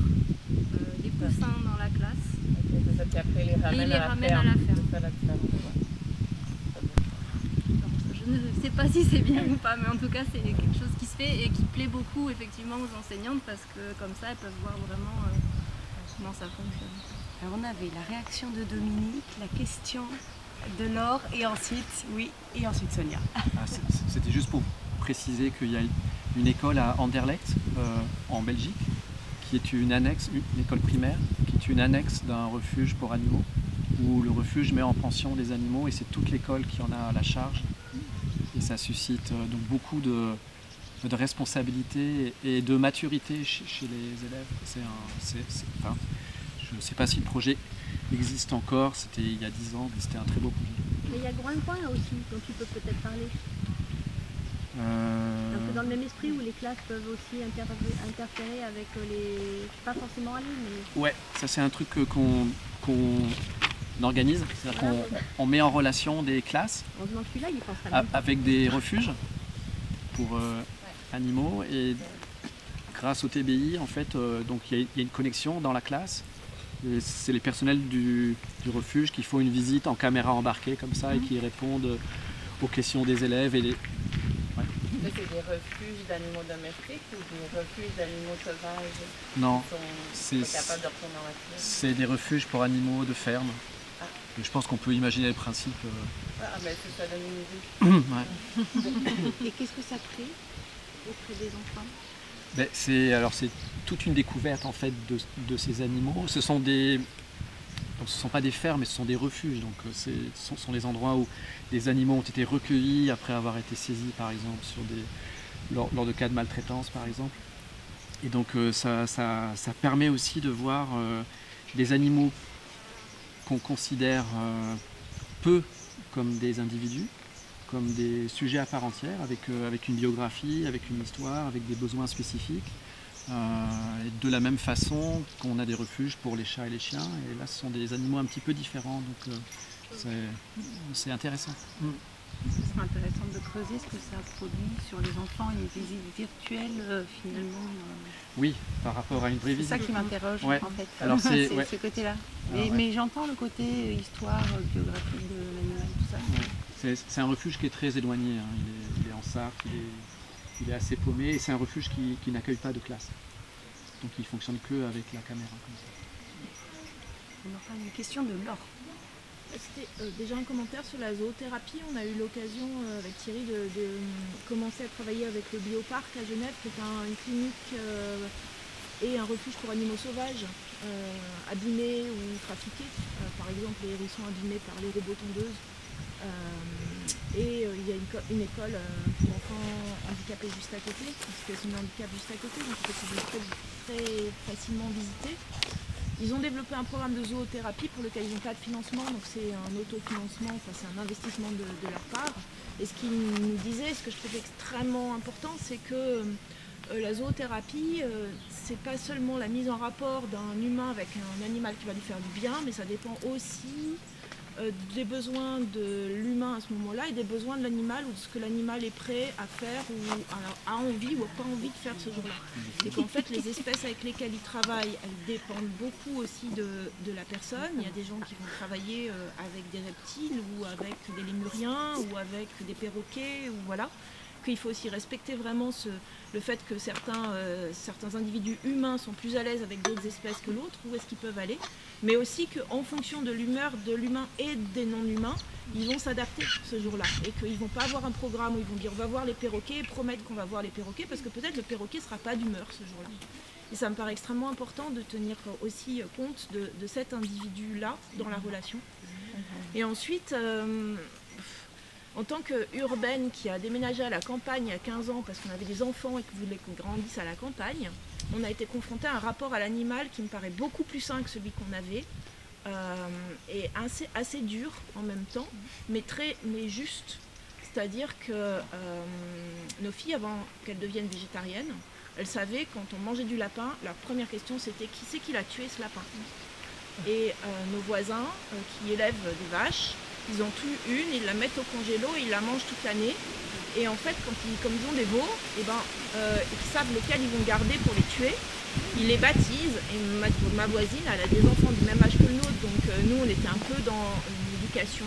des poussins dans la classe. C'est ça, puis après ils les ramènent à la ferme. Je ne sais pas si c'est bien ou pas, mais en tout cas c'est quelque chose qui se fait et qui plaît beaucoup effectivement aux enseignantes, parce que comme ça elles peuvent voir vraiment comment ça fonctionne. Alors on avait la réaction de Dominique, la question de Laure, et ensuite Sonia. C'était juste pour préciser qu'il y a une école à Anderlecht en Belgique, qui est une annexe, une école primaire, qui est une annexe d'un refuge pour animaux, où le refuge met en pension des animaux, et c'est toute l'école qui en a à la charge. Et ça suscite donc beaucoup de responsabilité et de maturité chez les élèves. Je ne sais pas si le projet existe encore, c'était il y a 10 ans, mais c'était un très beau projet. Mais il y a Groenpoint aussi, dont tu peux peut-être parler. Un peu dans le même esprit où les classes peuvent aussi interférer avec les... Pas forcément aller, mais... Ouais, ça c'est un truc qu'on organise, c'est-à-dire qu'on met en relation des classes Heureusement que je suis là, il pensera bien. avec des refuges pour animaux, et grâce au TBI en fait, donc il y a une connexion dans la classe. C'est les personnels du refuge qui font une visite en caméra embarquée comme ça et qui répondent aux questions des élèves et C'est des refuges d'animaux domestiques ou des refuges d'animaux sauvages? Non, qui sont pas capables de retourner en nature? c'est des refuges pour animaux de ferme. Ah. Je pense qu'on peut imaginer le principe. Ah, mais ça donne une idée. Ouais. Et qu'est-ce que ça crée auprès des enfants? Ben, c'est toute une découverte en fait de ces animaux. Ce sont pas des fermes, mais ce sont des refuges. Donc ce sont des endroits où des animaux ont été recueillis après avoir été saisis, par exemple, lors de cas de maltraitance, par exemple. Et donc ça permet aussi de voir des animaux qu'on considère peu comme des individus, comme des sujets à part entière, avec une biographie, avec une histoire, avec des besoins spécifiques. Et de la même façon qu'on a des refuges pour les chats et les chiens, et là ce sont des animaux un petit peu différents, donc c'est intéressant. Ce serait intéressant de creuser ce que ça produit sur les enfants, une visite virtuelle finalement. Oui, par rapport à une vraie visite. C'est ça qui m'interroge en fait. Alors c'est ce côté-là. Mais j'entends le côté histoire, biographie de l'animal, tout ça. Ouais. C'est un refuge qui est très éloigné, hein. Il est en Sarthe, il est assez paumé, et c'est un refuge qui n'accueille pas de classe. Donc il fonctionne que avec la caméra comme ça. On aura une question de Laure. C'était déjà un commentaire sur la zoothérapie. On a eu l'occasion avec Thierry de commencer à travailler avec le Bioparc à Genève, qui est une clinique et un refuge pour animaux sauvages abîmés ou trafiqués. Par exemple, les hérissons abîmés par les robots tondeuses. Et il y a une école pour enfants handicapés juste à côté, une situation de handicap juste à côté, donc c'est très facilement visité. Ils ont développé un programme de zoothérapie pour lequel ils n'ont pas de financement, donc c'est un autofinancement, enfin c'est un investissement de leur part. Et ce qu'ils nous disaient, ce que je trouvais extrêmement important, c'est que la zoothérapie, c'est pas seulement la mise en rapport d'un humain avec un animal qui va lui faire du bien, mais ça dépend aussi des besoins de l'humain à ce moment-là et des besoins de l'animal ou de ce que l'animal est prêt à faire ou a envie ou n'a pas envie de faire ce jour-là. Et qu'en fait, les espèces avec lesquelles ils travaillent, elles dépendent beaucoup aussi de la personne. Il y a des gens qui vont travailler avec des reptiles ou avec des lémuriens ou avec des perroquets, ou voilà. Qu'il faut aussi respecter vraiment le fait que certains individus humains sont plus à l'aise avec d'autres espèces que l'autre, où est-ce qu'ils peuvent aller, mais aussi qu'en fonction de l'humeur de l'humain et des non-humains, ils vont s'adapter ce jour-là, et qu'ils ne vont pas avoir un programme où ils vont dire on va voir les perroquets et promettre qu'on va voir les perroquets, parce que peut-être le perroquet ne sera pas d'humeur ce jour-là. Et ça me paraît extrêmement important de tenir aussi compte de cet individu-là dans la relation. Et ensuite, en tant qu'urbaine qui a déménagé à la campagne il y a 15 ans parce qu'on avait des enfants et qu'on voulait qu'on grandisse à la campagne, on a été confronté à un rapport à l'animal qui me paraît beaucoup plus sain que celui qu'on avait, et assez dur en même temps, mais juste. C'est-à-dire que nos filles, avant qu'elles deviennent végétariennes, elles savaient quand on mangeait du lapin, la première question c'était qui c'est qui l'a tué ce lapin. Et nos voisins qui élèvent des vaches, ils en tuent une, ils la mettent au congélo et ils la mangent toute l'année. Et en fait, comme ils ont des veaux, et ils savent lesquels ils vont garder pour les tuer. Ils les baptisent. Et ma voisine, elle a des enfants du même âge que le nôtre, donc nous, on était un peu dans une éducation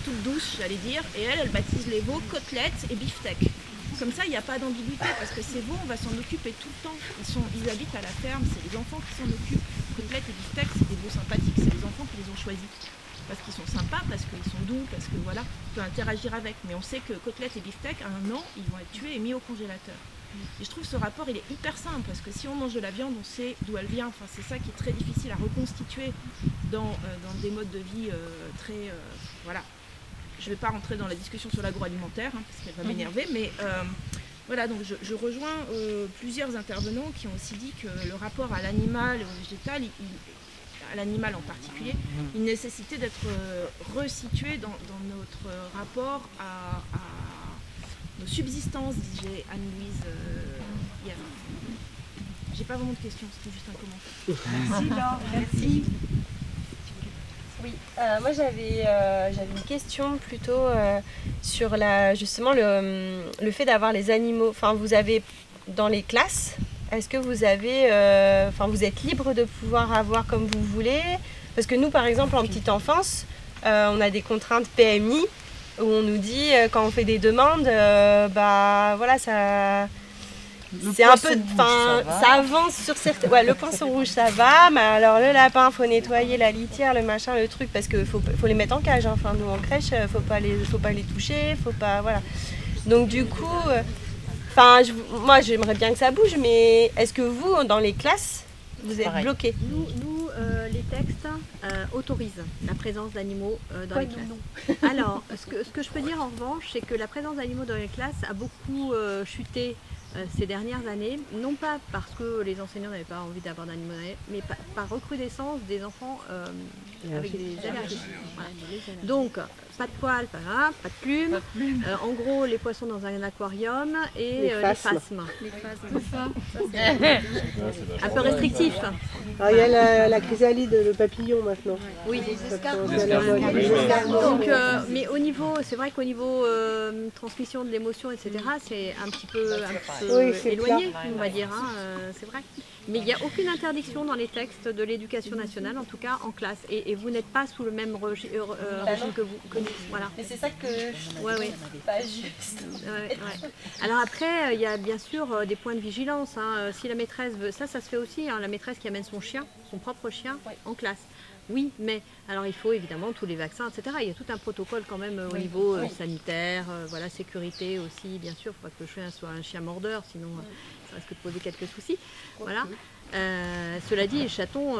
toute douce, j'allais dire. Et elle baptise les veaux côtelettes et beefsteak. Comme ça, il n'y a pas d'ambiguïté, parce que ces veaux, on va s'en occuper tout le temps. Ils habitent à la ferme, c'est les enfants qui s'en occupent. Côtelettes et beefsteak, c'est des veaux sympathiques, c'est les enfants qui les ont choisis. Parce qu'ils sont sympas, parce qu'ils sont doux, parce que voilà, on peut interagir avec. Mais on sait que côtelettes et beefsteak, à 1 an, ils vont être tués et mis au congélateur. Et je trouve ce rapport, il est hyper simple, parce que si on mange de la viande, on sait d'où elle vient. Enfin, c'est ça qui est très difficile à reconstituer dans des modes de vie très... voilà. Je ne vais pas rentrer dans la discussion sur l'agroalimentaire, parce qu'elle va m'énerver, mais voilà, donc je rejoins plusieurs intervenants qui ont aussi dit que le rapport à l'animal et au végétal, à l'animal en particulier, il nécessitait d'être resitué dans notre rapport nos subsistances, disait Anne-Louise hier. J'ai pas vraiment de questions, c'était juste un commentaire. Merci Laure, merci. Oui, moi j'avais une question plutôt sur justement le fait d'avoir les animaux. Enfin, vous avez dans les classes, est-ce que vous avez, vous êtes libre de pouvoir avoir comme vous voulez? Parce que nous, par exemple, en petite enfance, on a des contraintes PMI où on nous dit quand on fait des demandes, voilà, ça. C'est un peu, ça avance sur certains. Ouais, le poinçon rouge ça va, mais alors le lapin, faut nettoyer la litière, le machin, le truc, parce que faut les mettre en cage. Hein. Enfin, nous en crèche, faut pas les toucher, faut pas, voilà. Donc du coup, moi j'aimerais bien que ça bouge, mais est-ce que vous, dans les classes, vous êtes bloqués? Nous, les textes autorisent la présence d'animaux dans les classes. Alors, ce que je peux dire en revanche, c'est que la présence d'animaux dans les classes a beaucoup chuté ces dernières années, non pas parce que les enseignants n'avaient pas envie d'avoir d'animaux, mais par recrudescence des enfants avec des allergies. Voilà. Donc, pas de poils, pas de plumes, en gros les poissons dans un aquarium et les phasmes. Les phasmes. Un peu restrictif. Alors, il y a la chrysalide, le papillon maintenant. Oui, les escargots. Donc, mais au niveau, c'est vrai qu'au niveau transmission de l'émotion, etc., c'est un petit peu éloigné, on va dire, hein, c'est vrai. Mais il n'y a aucune interdiction dans les textes de l'éducation nationale, en tout cas en classe. Et vous n'êtes pas sous le même régime que nous. Voilà. Mais c'est ça que je trouve pas juste. Alors après, il y a bien sûr des points de vigilance. Hein. Si la maîtresse veut, ça se fait aussi, hein, la maîtresse qui amène son propre chien en classe. Oui, mais alors il faut évidemment tous les vaccins, etc. Il y a tout un protocole quand même au niveau sanitaire, voilà, sécurité aussi, bien sûr. Il ne faut pas que le chien soit un chien mordeur, sinon ça risque de poser quelques soucis. Voilà. Cela dit, les chatons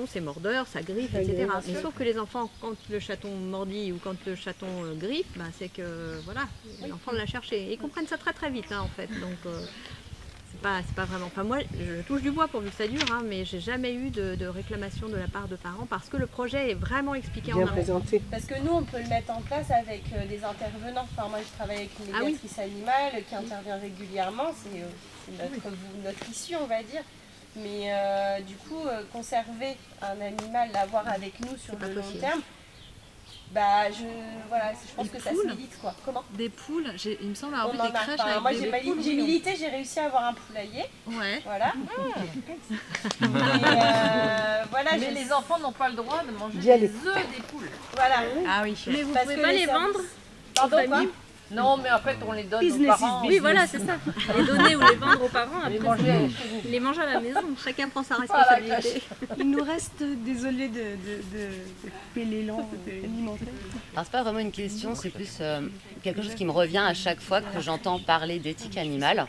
c'est mordeur, ça griffe, etc. Mais sauf que les enfants, quand le chaton mordit ou quand le chaton griffe, c'est que voilà, l'enfant l'a cherché. Et ils comprennent ça très très vite, hein, en fait. Donc c'est pas vraiment. Enfin, moi, je touche du bois pourvu que ça dure, hein, mais j'ai jamais eu de réclamation de la part de parents parce que le projet est vraiment expliqué en amont. Parce que nous, on peut le mettre en place avec des intervenants. Enfin, moi, je travaille avec une médiatrice animale qui intervient régulièrement. C'est notre issue, on va dire. Mais du coup, conserver un animal, l'avoir avec nous sur le long terme, je pense que ça se milite, quoi. Comment? Des poules, il me semble avoir vu des crèches avec moi, des poules. J'ai milité, j'ai réussi à avoir un poulailler. Ouais. Voilà. Mais les enfants n'ont pas le droit de manger les œufs des poules. Voilà. Ah oui. Mais vous pouvez pas les vendre? Pardon, quoi? Non, mais en fait, on les donne aux parents. Oui, voilà, c'est ça. Les donner ou les vendre aux parents, après, les manger à la maison. Chacun prend sa responsabilité. Il nous reste, désolé de couper l'élan alimentaire. Alors, c'est pas vraiment une question, c'est plus quelque chose qui me revient à chaque fois que j'entends parler d'éthique animale.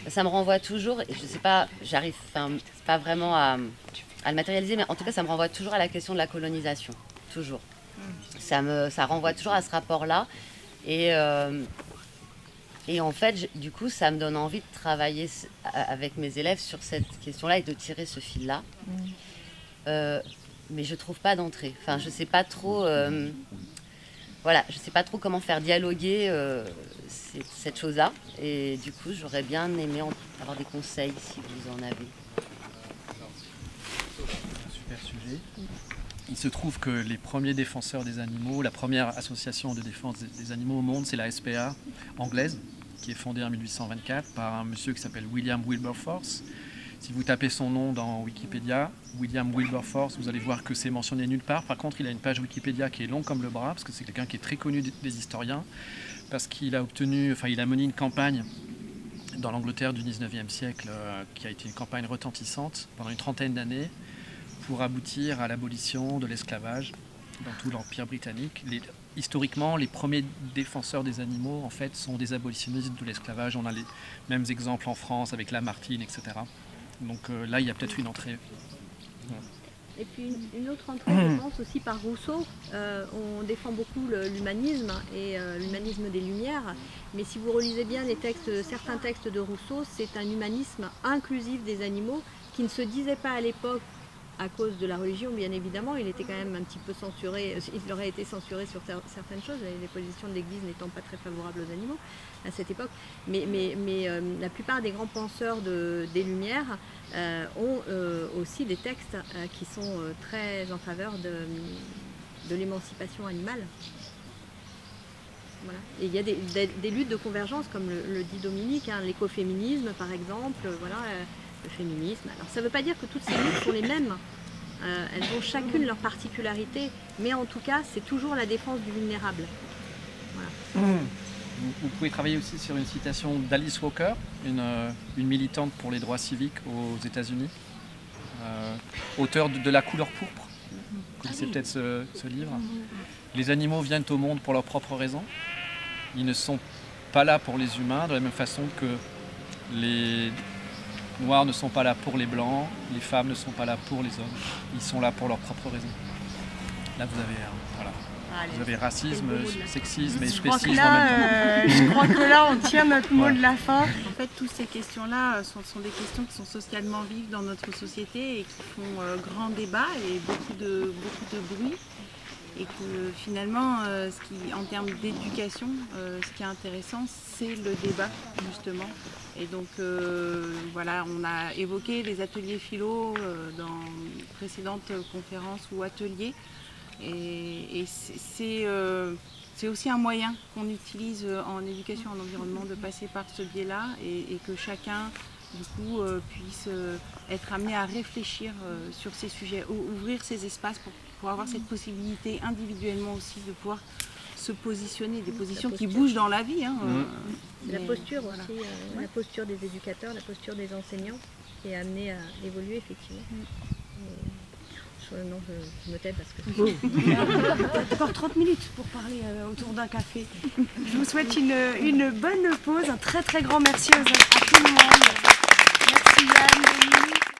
Ça me renvoie toujours, et je sais pas, c'est pas vraiment à le matérialiser, mais en tout cas, ça me renvoie toujours à la question de la colonisation. Toujours. Ça renvoie toujours à ce rapport-là. Et en fait, du coup, ça me donne envie de travailler avec mes élèves sur cette question-là et de tirer ce fil-là. Mais je trouve pas d'entrée. Enfin, je sais pas trop. Je sais pas trop comment faire dialoguer cette chose-là. Et du coup, j'aurais bien aimé avoir des conseils si vous en avez. Super sujet. Il se trouve que les premiers défenseurs des animaux, la première association de défense des animaux au monde, c'est la SPA anglaise, qui est fondée en 1824 par un monsieur qui s'appelle William Wilberforce. Si vous tapez son nom dans Wikipédia, William Wilberforce, vous allez voir que c'est mentionné nulle part. Par contre, il a une page Wikipédia qui est longue comme le bras, parce que c'est quelqu'un qui est très connu des historiens, parce qu'il a mené une campagne dans l'Angleterre du 19e siècle, qui a été une campagne retentissante pendant une trentaine d'années, pour aboutir à l'abolition de l'esclavage dans tout l'Empire britannique. Historiquement, les premiers défenseurs des animaux, en fait, sont des abolitionnistes de l'esclavage. On a les mêmes exemples en France avec Lamartine, etc. Donc là, il y a peut-être une entrée. Et puis une autre entrée, je pense, aussi par Rousseau. On défend beaucoup l'humanisme et l'humanisme des Lumières. Mais si vous relisez bien certains textes de Rousseau, c'est un humanisme inclusif des animaux qui ne se disait pas à l'époque à cause de la religion, bien évidemment. Il était quand même un petit peu censuré, il aurait été censuré sur certaines choses, les positions de l'Église n'étant pas très favorables aux animaux à cette époque. Mais la plupart des grands penseurs des Lumières ont aussi des textes qui sont très en faveur de l'émancipation animale. Voilà. Et il y a des luttes de convergence, comme le dit Dominique, hein, l'écoféminisme par exemple, voilà, le féminisme. Alors ça ne veut pas dire que toutes ces luttes sont les mêmes, elles ont chacune leur particularité, mais en tout cas c'est toujours la défense du vulnérable. Voilà. Vous pouvez travailler aussi sur une citation d'Alice Walker, une militante pour les droits civiques aux États-Unis, auteure de La couleur pourpre. Vous connaissez peut-être ce livre. Les animaux viennent au monde pour leurs propres raisons. Ils ne sont pas là pour les humains, de la même façon que les Noirs ne sont pas là pour les Blancs, les femmes ne sont pas là pour les hommes. Ils sont là pour leurs propres raisons. Là, vous avez, voilà. Vous avez racisme, sexisme et spécisme en même temps. Je crois que là, on tient notre mot de la fin. En fait, toutes ces questions-là sont des questions qui sont socialement vives dans notre société et qui font grand débat et beaucoup de bruit. Et que finalement, en termes d'éducation, ce qui est intéressant, c'est le débat, justement. Et donc, voilà, on a évoqué les ateliers philo dans précédentes conférences ou ateliers. Et c'est aussi un moyen qu'on utilise en éducation en environnement de passer par ce biais-là et que chacun, du coup, puisse être amené à réfléchir sur ces sujets, ouvrir ces espaces pour avoir cette possibilité individuellement aussi de pouvoir se positionner, des positions qui bougent dans la vie. Hein, la posture voilà. Aussi, la posture des éducateurs, la posture des enseignants qui est amenée à évoluer effectivement. Non, je me tais parce que... Encore 30 minutes pour parler autour d'un café. Je vous souhaite une bonne pause, un très très grand merci à tout le monde. Merci Yann, Dominique.